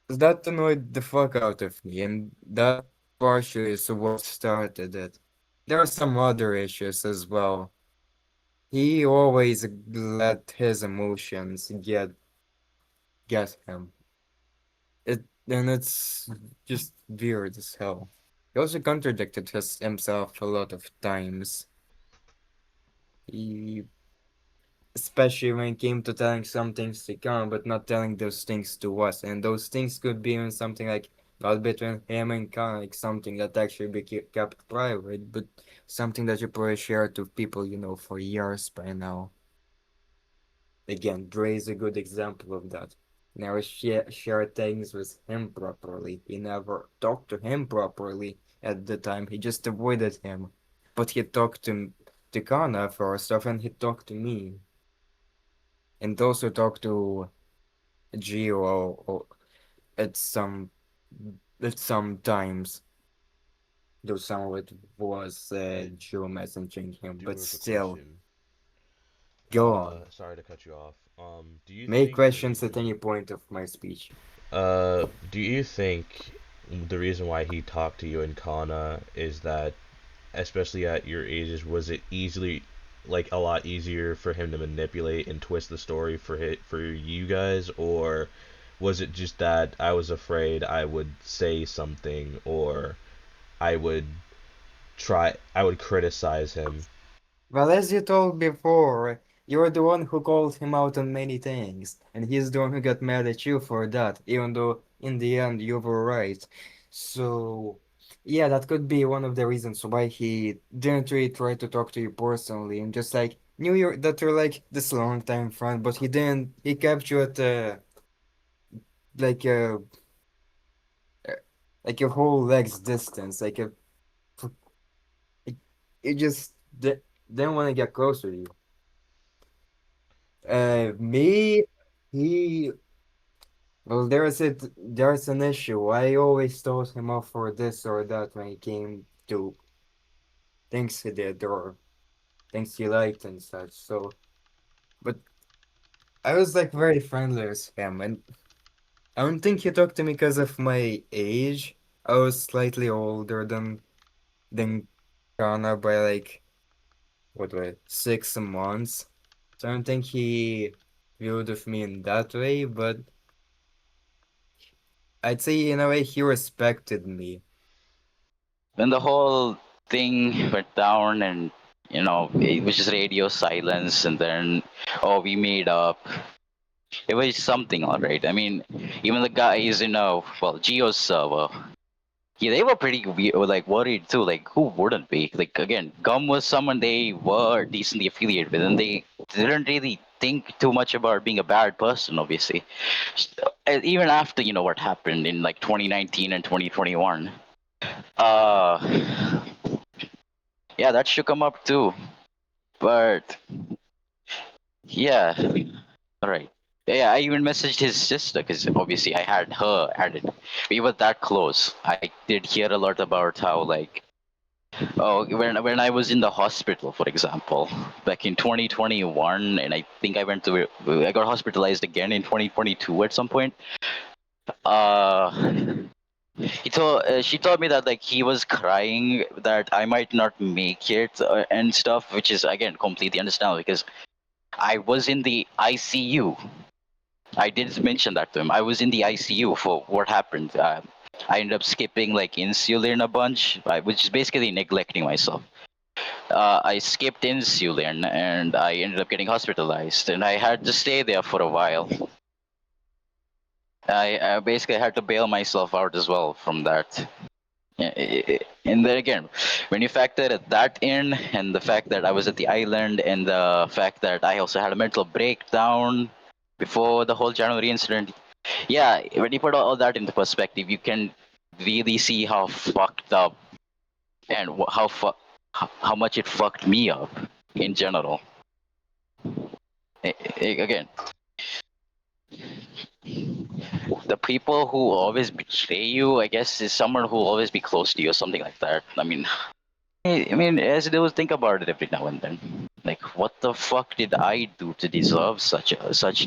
That annoyed the fuck out of me, and that partially is what started it. There are some other issues as well. He always let his emotions get him. It's just weird as hell. He also contradicted himself a lot of times. He, especially when it came to telling some things to come, but not telling those things to us. And those things could be even something like Not between him and Khan, like something that actually be kept private, but something that you probably share to people you know for years by now. Again, Dre is a good example of that. Never share things with him properly. He never talked to him properly at the time. He just avoided him. But he talked to Kana first off, and he talked to me, and also talked to Gio at some times. Though some of it was I Gio messaging him, do but have a still, question. go on. Sorry to cut you off. Do you Make think the questions at reason any point of my speech. do you think the reason why he talked to you and Kana is that, especially at your ages, was it easily, like, a lot easier for him to manipulate and twist the story for you guys, or was it just that I was afraid I would say something, or I would I would criticize him? Well, as you told before, you're the one who called him out on many things, and he's the one who got mad at you for that, even though in the end you were right. So, yeah, that could be one of the reasons why he didn't really try to talk to you personally, and just like knew you that you're like this long time friend, but he didn't. He kept you at like a uh, like your whole leg's distance, like a it, it just didn't want to get close to you. Me, he, well, there's an issue. I always told him off for this or that when it came to things he did or things he liked and such. So, but I was like very friendly with him, and I don't think he talked to me because of my age. I was slightly older than Kana by like what way 6 months. So I don't think he viewed of me in that way, but I'd say in a way he respected me. When the whole thing went down, and it was just radio silence, and then we made up. It was something, all right. I mean, even the guys well, Geo's server. Yeah, they were pretty like worried too. Like, who wouldn't be? Like, again, Gum was someone they were decently affiliated with, and they didn't really think too much about being a bad person. Obviously, even after what happened in like 2019 and 2021. Uh, yeah, that shook him up too. But yeah, all right. Yeah, I even messaged his sister because obviously I had her added. We were that close. I did hear a lot about how like when I was in the hospital, for example, back in 2021, and I think I got hospitalized again in 2022 at some point. Uh, she told me that like he was crying that I might not make it and stuff, which is again completely understandable because I was in the ICU. I did mention that to him. I was in the ICU for what happened. I ended up skipping like insulin a bunch, which is basically neglecting myself. I skipped insulin and I ended up getting hospitalized, and I had to stay there for a while. I basically had to bail myself out as well from that. And then again, when you factor that in, and the fact that I was at the island, and the fact that I also had a mental breakdown before the whole January incident, yeah, when you put all that into perspective, you can really see how fucked up and how much it fucked me up in general. Again, the people who always betray you, I guess, is someone who will always be close to you or something like that. I mean, as they will think about it every now and then. Like, what the fuck did I do to deserve such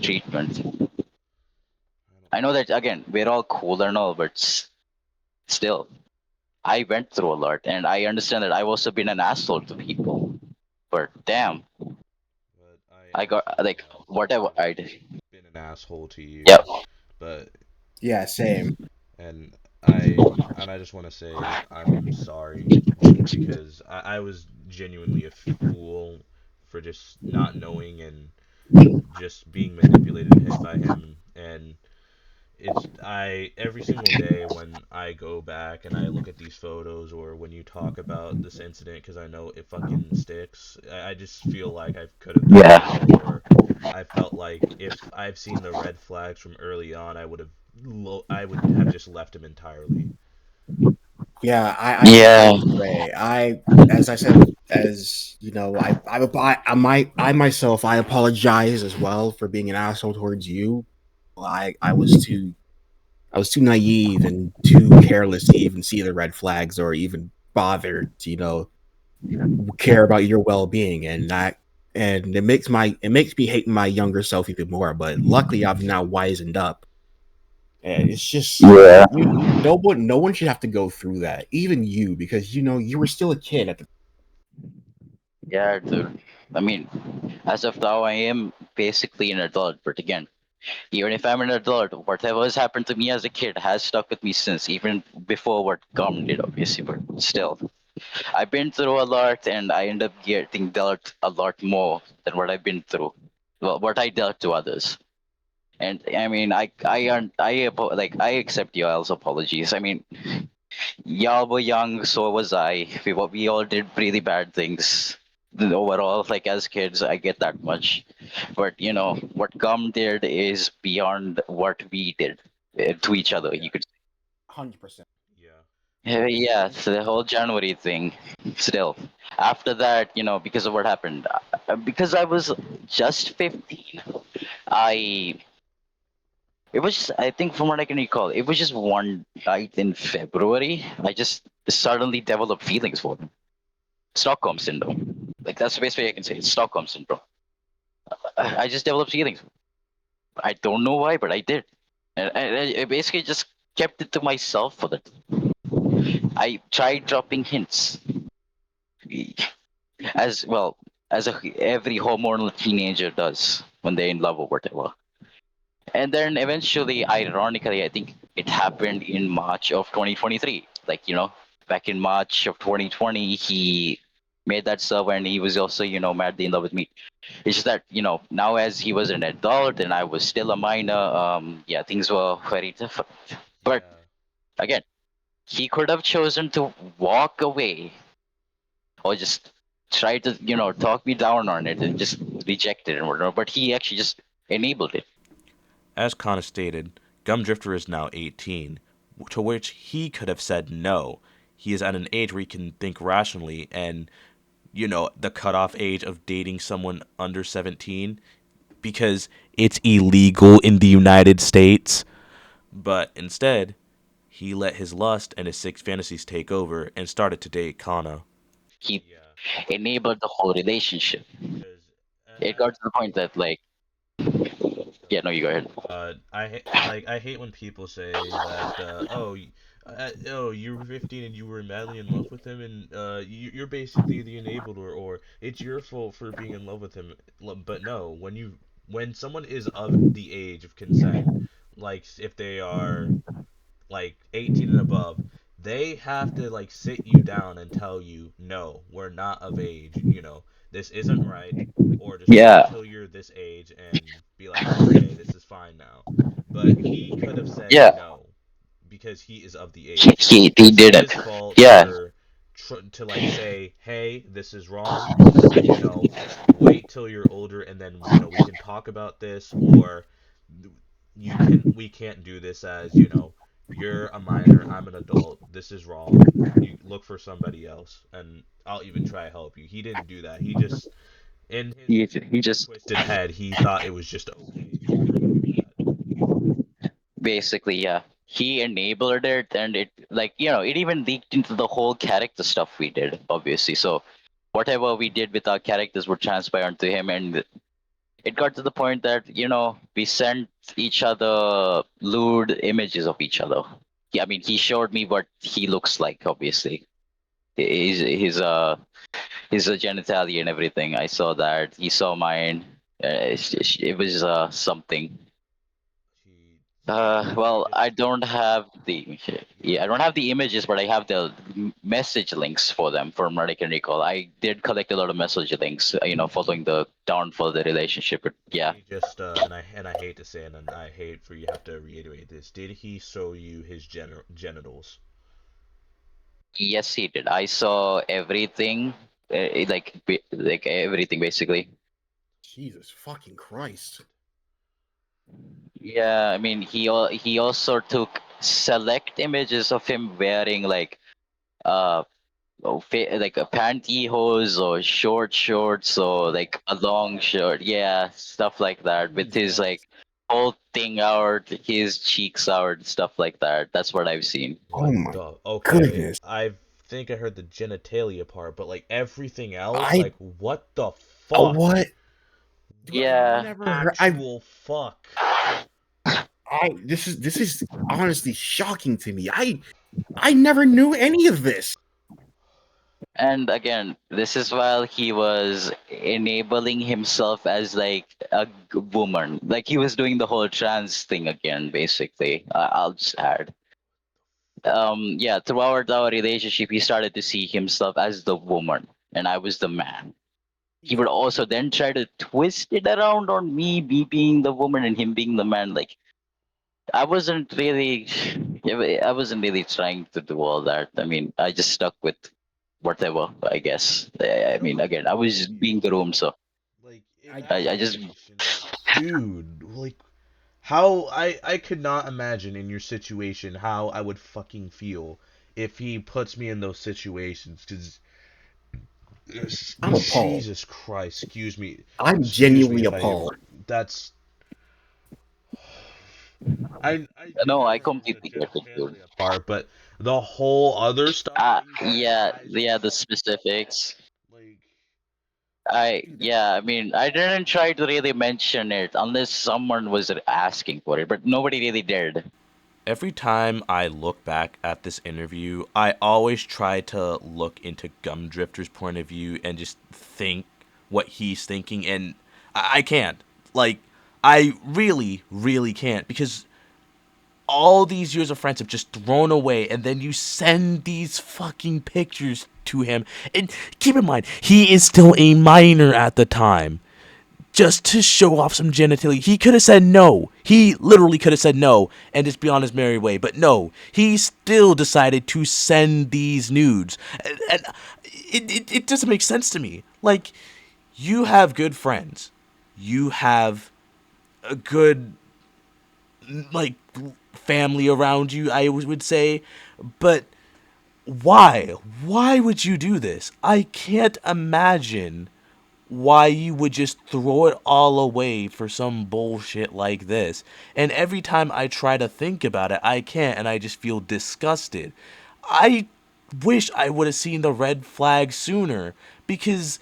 treatment? I don't I know that again, we're all cool and all, but still, I went through a lot, and I understand that I've also been an asshole to people. But damn, But I I got also like have whatever I did. been an asshole to you, Yep. but Yeah, same. and I just want to say I'm sorry because I was genuinely a fool for just not knowing and just being manipulated by him, and It's I every single day when I go back and I look at these photos or when you talk about this incident because I know it fucking sticks. I just feel like I could have done Yeah. better, or I felt like if I've seen the red flags from early on, I would have just left him entirely. Yeah, I feel the Yeah. same way. As I said, as you know, I myself, I apologize as well for being an asshole towards you. I was too naive and too careless to even see the red flags or even bother to, care about your well being, and it makes me hate my younger self even more. But luckily, I've now wizened up. And it's just Yeah. no one should have to go through that, even you, because you were still a kid at the. Yeah, dude. I mean, as of now, I am basically an adult, but again, even if I'm an adult, whatever has happened to me as a kid has stuck with me since, even before what Gum did, obviously. But still, I've been through a lot, and I end up getting dealt a lot more than what I've been through. Well, what I dealt to others. And I mean, I accept y'all's apologies. I mean, y'all were young, so was I. We all did really bad things. Overall, like as kids, I get that much. But what Gum did is beyond what we did to each other. Yeah, You could, 100%. Yeah. yeah. So the whole January thing. Still, after that, because of what happened, because I was just 15, I it was just, I think from what I can recall, it was just one night in February. I just suddenly developed feelings for him. Stockholm syndrome. Like that's the best way I can say it. Stockholm syndrome. I just developed feelings. I don't know why, but I did. And I basically just kept it to myself for that. I tried dropping hints, as well as every hormonal teenager does when they're in love or whatever. And then eventually, ironically, I think it happened in March of 2023. Like, back in March of 2020, he made that server and he was also, madly in love with me. It's just that, now as he was an adult and I was still a minor, yeah, things were very different. But Yeah. again, he could have chosen to walk away or just try to, talk me down on it and just reject it and whatever. But he actually just enabled it. As Kana stated, Gumdrifter is now 18, to which he could have said no. He is at an age where he can think rationally, and, the cutoff age of dating someone under 17, because it's illegal in the United States. But instead, he let his lust and his sick fantasies take over and started to date Kana. He Yeah. enabled the whole relationship. Because It got to the point that, like, go yeah, ahead. no, you go ahead. I hate when people say that oh, you were 15 and you were madly in love with him, and you're basically the enabler, or it's your fault for being in love with him. But no, when someone is of the age of consent, like if they are like 18 and above, they have to like sit you down and tell you, no, we're not of age, this isn't right, or just wait Yeah, till you're this age and be like, okay, this is fine now. But he could have said yeah, no because he is of the age. he It's didn't. his fault Yeah, to like say, hey, this is wrong, you know, wait till you're older and then, we can talk about this, or we can't do this as, you're a minor, I'm an adult, this is wrong. You look for somebody else and I'll even try to help you. He didn't do that. He just in his he just twisted head, he thought it was just okay for her to do that. basically, yeah, he enabled it, and it, like, it even leaked into the whole character stuff we did, obviously. So whatever we did with our characters would transparent to him, and it got to the point that we sent each other lewd images of each other. I mean, he showed me what he looks like, obviously. His genitalia and everything. I saw that. He saw mine. It was something. He Well, I It's don't have the I don't have the images, but I have the message links for them from Nordic and Recall. I did collect a lot of message links, following the downfall of the relationship. But Did yeah, he just and I hate to say it, and I hate for you have to reiterate this. Did he show you his genitals? yes, he did. I saw everything, like everything basically. Jesus fucking Christ. Yeah, I mean, he also took select images of him wearing uh like a pantyhose or short shorts or like a long shirt, yeah, stuff like that, with his Jesus. like whole thing out, his cheeks out, stuff like that. That's what I've seen. Oh What my the? Okay, goodness. I think I heard the genitalia part, but like everything else, I like what the fuck? what? Dude, I've Yeah, never heard. Actual fuck. This is honestly shocking to me. I never knew any of this. and again, this is while he was enabling himself as like a woman, like he was doing the whole trans thing again, basically. I'll just add, yeah, throughout our relationship, he started to see himself as the woman, and I was the man. He would also then try to twist it around on me being the woman and him being the man. Like I wasn't really, I wasn't really trying to do all that. I mean, I just stuck with whatever. I guess. I No, mean, I again, I was feel being you. the room, so Like I I just. evaluation, dude. Like how I could not imagine in your situation how I would fucking feel if he puts me in those situations. Because I'm appalled. Jesus Christ, I'm excuse me genuinely if I. appalled. That's I No, I never heard the completely get it, dude. genitalia part, but the whole other stuff that you said, Yeah, eyes yeah, the off, specifics. like Dude, Yeah, I mean, I didn't try to really mention it unless someone was asking for it, but nobody really dared. Every time I look back at this interview, I always try to look into Gumdrifter's point of view and just think what he's thinking, and I can't. Like, I really, really can't, because all these years of friendship just thrown away, and then you send these fucking pictures to him. And keep in mind, he is still a minor at the time, just to show off some genitalia. He could have said no. He literally could have said no and just be on his merry way. But no, he still decided to send these nudes. And it doesn't make sense to me. Like, you have good friends. You have a good, like, family around you, I would say. But why? Why would you do this? I can't imagine why you would just throw it all away for some bullshit like this. And every time I try to think about it, I can't, and I just feel disgusted. I wish I would have seen the red flag sooner, because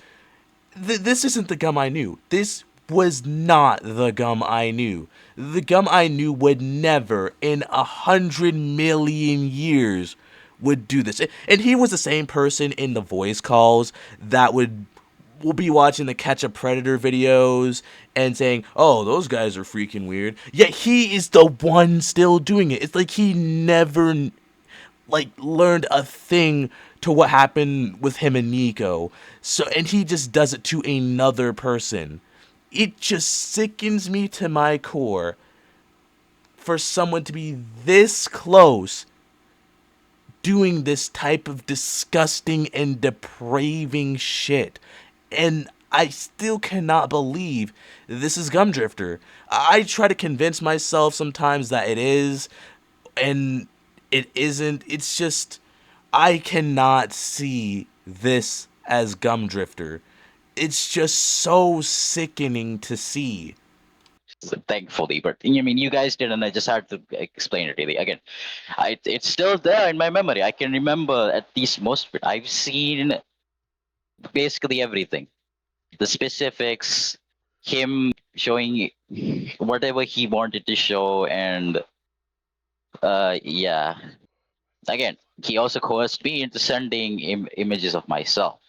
this isn't the gum I knew. This was not the gum I knew. The gum I knew would never, in 100 million years, would do this. And he was the same person in the voice calls that would will be watching the Catch a Predator videos and saying, "Oh, those guys are freaking weird." Yet he is the one still doing it. It's like he never learned a thing to what happened with him and Nico. So and he just does it to another person. It just sickens me to my core for someone to be this close doing this type of disgusting and depraving shit. And I still cannot believe this is Gumdrifter. I try to convince myself sometimes that it is, and it isn't. It's just, I cannot see this as Gumdrifter. It's just so sickening to see. So thankfully, but I mean, you guys didn't. I just had to explain it really again. It's still there in my memory. I can remember at least most of it. I've seen basically everything. The specifics, him showing whatever he wanted to show, and yeah. Again, he also coerced me into sending images of myself.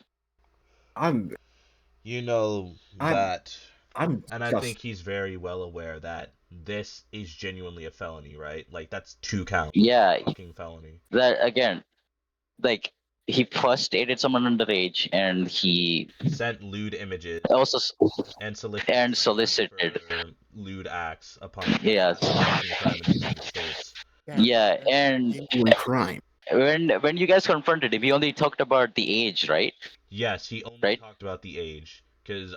you know I'm that, I'm and I think just he's very well aware that this is genuinely a felony, right? Like that's 2 counts, Yeah, fucking felony. that again, like he first dated someone underage, and he Sent lewd images also and solicited and friends of his solicited. for lewd acts upon Yes, committing the crime in the United States. Yeah, yeah, that's and genuine crime. when you guys confronted him, he only talked about the age, right? Yes, he only Right? talked about the age because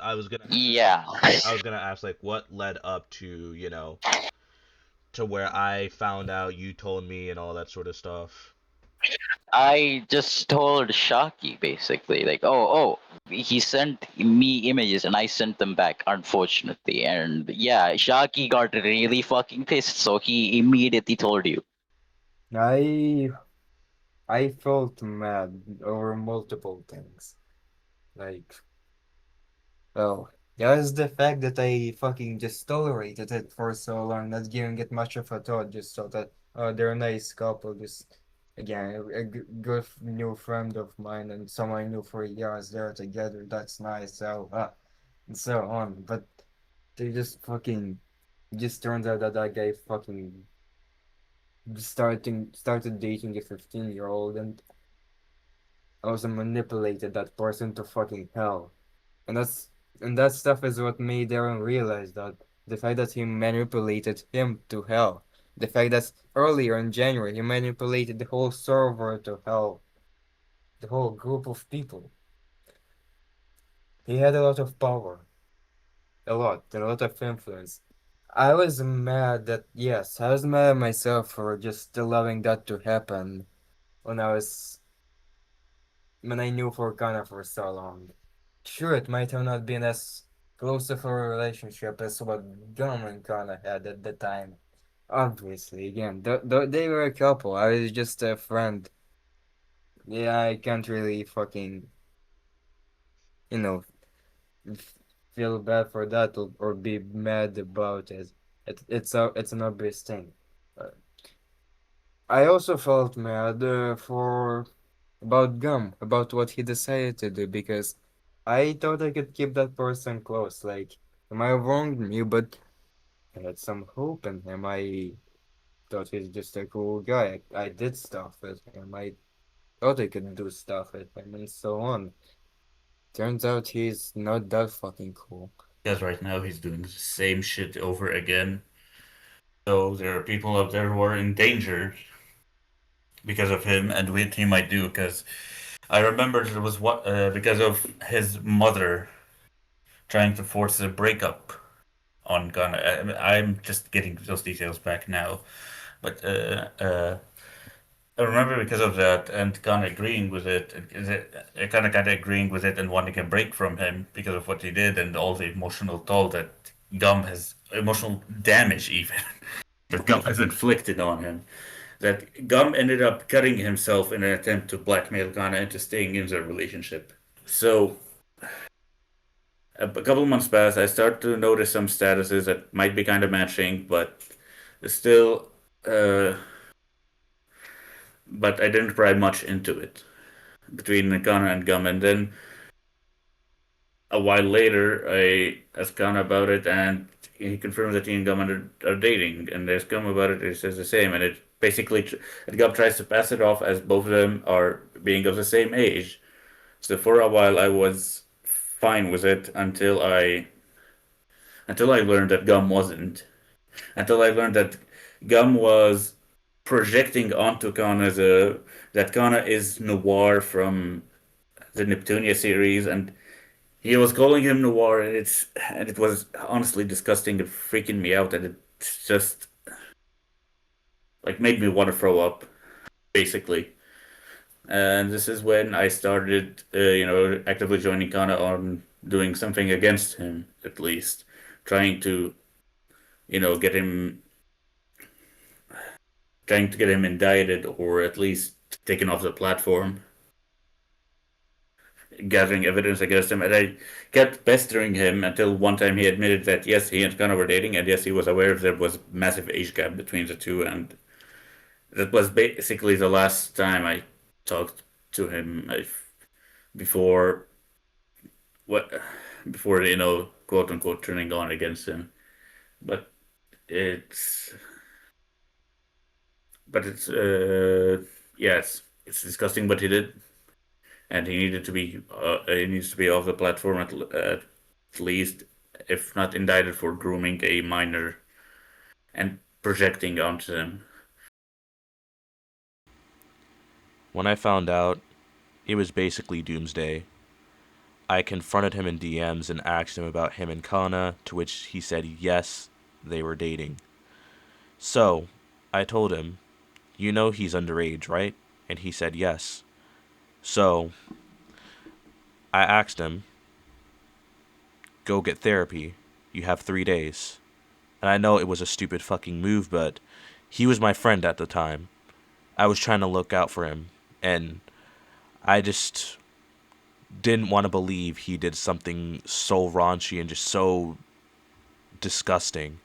Yeah. I was gonna ask like what led up to to where I found out you told me and all that sort of stuff. I just told Shaki basically, like, he sent me images and I sent them back, unfortunately. And yeah, Shaki got really fucking pissed, so he immediately told you. I I felt mad over multiple things. Like, well, there's the fact that I fucking just tolerated it for so long, not giving it much of a thought, just thought that, oh, they're a nice couple. Just, again, good new friend of mine and someone I knew for years, they're together. That's nice. So, and so on. But they just fucking, it just turns out that that guy fucking started dating a 15-year-old, and also manipulated that person to fucking hell. And that stuff is what made Aaron realize that the fact that he manipulated him to hell, the fact that earlier in January he manipulated the whole server to hell, the whole group of people. He had a lot of power, a lot of influence. I was mad that, yes, I was mad at myself for just allowing that to happen when I was when I knew for Connor for so long. Sure, it might have not been as close of a relationship as what Gum and Connor had at the time. Obviously, again, they were a couple. I was just a friend. Yeah, I can't really fucking, you know, f feel bad for that or be mad about it. It's an obvious thing. Uh, I also felt mad for about Gum, about what he decided to do, because I thought I could keep that person close. Like, I might have wronged you, but I had some hope in him. I thought he's just a cool guy. I did stuff with him. I thought I could do stuff with him and so on. Turns out he's not that fucking cool. Because right now he's doing the same shit over again. So there are people out there who are in danger because of him and what he might do. Because I remember there was what because of his mother trying to force a breakup on Ghana. I'm just getting those details back now, but I remember because of that and kind of agreeing with it, kind of agreeing with it and wanting a break from him because of what he did and all the emotional toll that Gum has, emotional damage even that Gum has inflicted on him. That Gum ended up cutting himself in an attempt to blackmail Ghana into staying in their relationship. So a couple of months pass, I start to notice some statuses that might be kind of matching, but still, uh, but I didn't pry much into it between Ghana and Gum. And then a while later, I asked Ghana about it, and he confirms that he and Gum are dating. And I ask Gum about it, he says the same. And it basically, and Gum tries to pass it off as both of them are being of the same age. So for a while, I was fine with it until I learned that Gum wasn't. Until I learned that Gum was projecting onto Kana that Kana is Noir from the Neptunia series, and he was calling him Noir, and it was honestly disgusting and freaking me out, and it just like made me want to throw up, basically. And this is when I started, actively joining Kana on doing something against him, at least, trying to, get him trying to get him indicted or at least taken off the platform, gathering evidence against him. And I kept pestering him until one time he admitted that yes, he and Connor were dating, and yes, he was aware there was massive age gap between the two. And that was basically the last time I talked to him before what before quote unquote turning on against him. But it's but it's yes, it's disgusting what he did, and he needs to be off the platform at least, if not indicted for grooming a minor and projecting onto them. When I found out, it was basically doomsday. I confronted him in DMs and asked him about him and Kana, to which he said yes, they were dating. So, I told him, you know he's underage, right? And he said yes. So, I asked him, go get therapy. You have 3 days. And I know it was a stupid fucking move, but he was my friend at the time. I was trying to look out for him. And I just didn't want to believe he did something so raunchy and just so disgusting.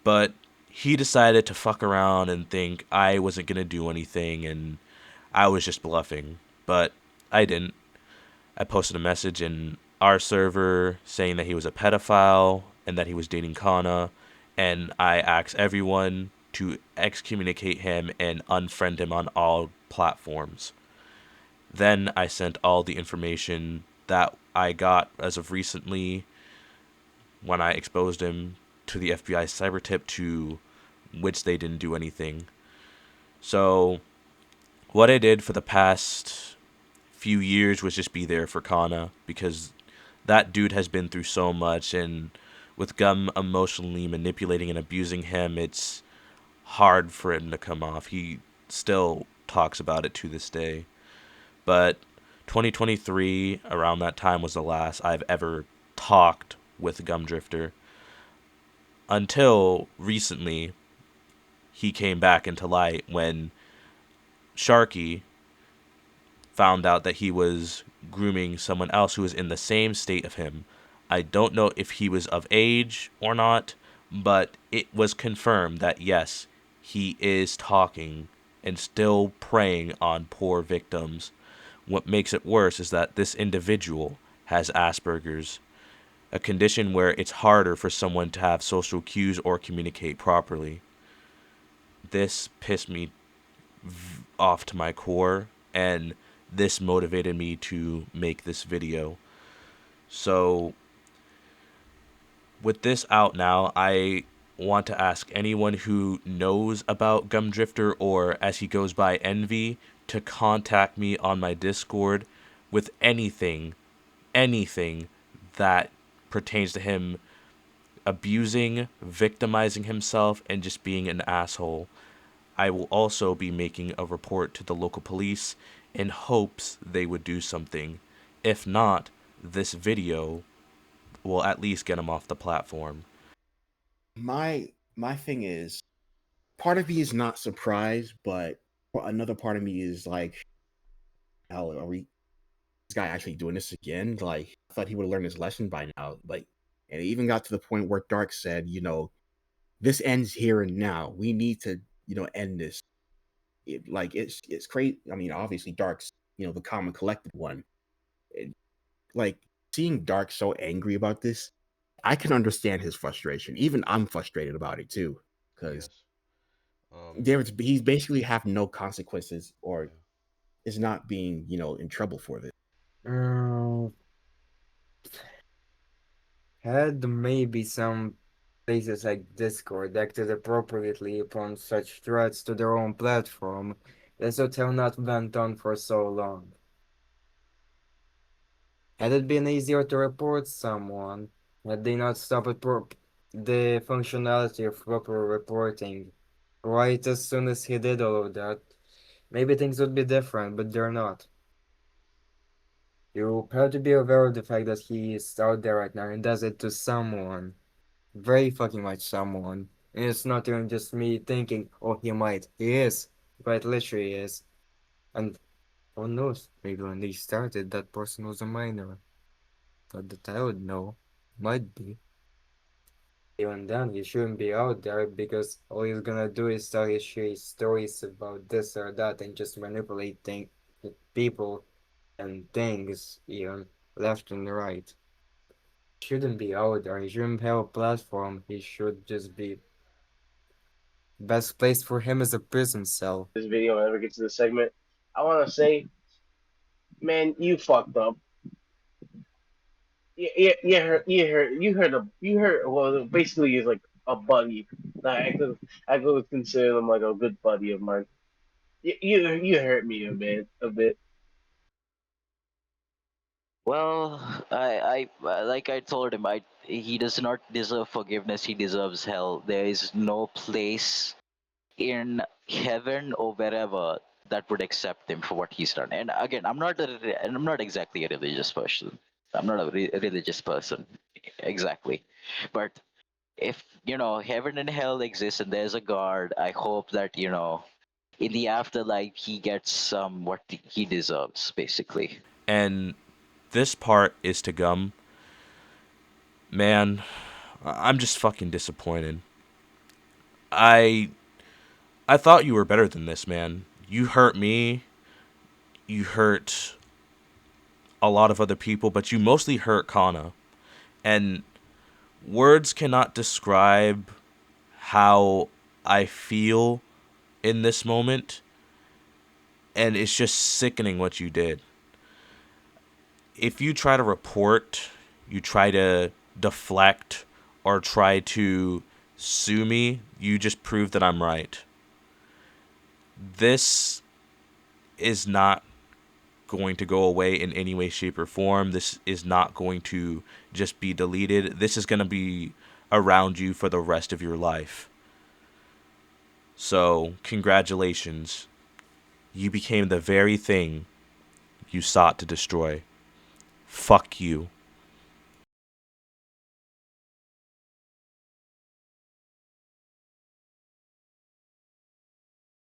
But he decided to fuck around and think I wasn't going to do anything and I was just bluffing. But I didn't. I posted a message in our server saying that he was a pedophile and that he was dating Kana. And I asked everyone to excommunicate him and unfriend him on all platforms. Then I sent all the information that I got as of recently when I exposed him to the FBI cyber tip, to which they didn't do anything. So what I did for the past few years was just be there for Kana, because that dude has been through so much, and with Gum emotionally manipulating and abusing him, it's hard for him to come off. He still talks about it to this day. But 2023, around that time, was the last I've ever talked with Gumdrifter. Until recently, he came back into light when Sharky found out that he was grooming someone else who was in the same state of him. I don't know if he was of age or not, but it was confirmed that yes, he is talking and still preying on poor victims. What makes it worse is that this individual has Asperger's, a condition where it's harder for someone to have social cues or communicate properly. This pissed me off to my core, and this motivated me to make this video. So, with this out now, I want to ask anyone who knows about Gumdrifter, or as he goes by N-VEE, to contact me on my Discord with anything that pertains to him abusing, victimizing himself, and just being an asshole. I will also be making a report to the local police in hopes they would do something. If not, this video will at least get him off the platform. My thing is, part of me is not surprised, but another part of me is like, hell, are we this guy actually doing this again? Like, I thought he would have learned his lesson by now. Like, and it even got to the point where Dark said, this ends here and now. We need to, end this. It's crazy. I mean, obviously, Dark's, the common collected one. It, like, seeing Dark so angry about this, I can understand his frustration. Even I'm frustrated about it too, because Yes. Um. he's basically have no consequences, or Yeah. is not being, in trouble for this. Uh, had maybe some places like Discord acted appropriately upon such threats to their own platform, this would have not went on for so long. Had it been easier to report someone, had they not stopped the functionality of proper reporting right as soon as he did all of that, maybe things would be different, but they're not. You have to be aware of the fact that he is out there right now and does it to someone. Very fucking much someone. And it's not even just me thinking, oh, he might. He is. But literally is. And who knows? Maybe when they started, that person was a minor. Not that I would know. Might be. Even then, he shouldn't be out there because all he's gonna do is tell his shitty stories about this or that and just manipulate people and things, even left and right. shouldn't be out there. He shouldn't have a platform. He should just be best place for him is a prison cell. This video ever gets to this segment, I want to say, man, you fucked up. You heard. Well, basically, he's like a buddy. Like, I could consider him like a good buddy of mine. You hurt me a bit. Well, I like I told him, he does not deserve forgiveness. He deserves hell. There is no place in heaven or wherever that would accept him for what he's done. And again, I'm not exactly a religious person. I'm not a religious person exactly, but if heaven and hell exist and there's a God, I hope that in the afterlife he gets what he deserves, basically. And this part is to Gum. Man, I'm just fucking disappointed. I thought you were better than this, man. You hurt me. You hurt a lot of other people, but you mostly hurt Kana. And words cannot describe how I feel in this moment. And it's just sickening what you did. If you try to report, you try to deflect, or try to sue me, you just prove that I'm right. This is not going to go away in any way, shape, or form. This is not going to just be deleted. This is going to be around you for the rest of your life. So, congratulations. You became the very thing you sought to destroy. Fuck you.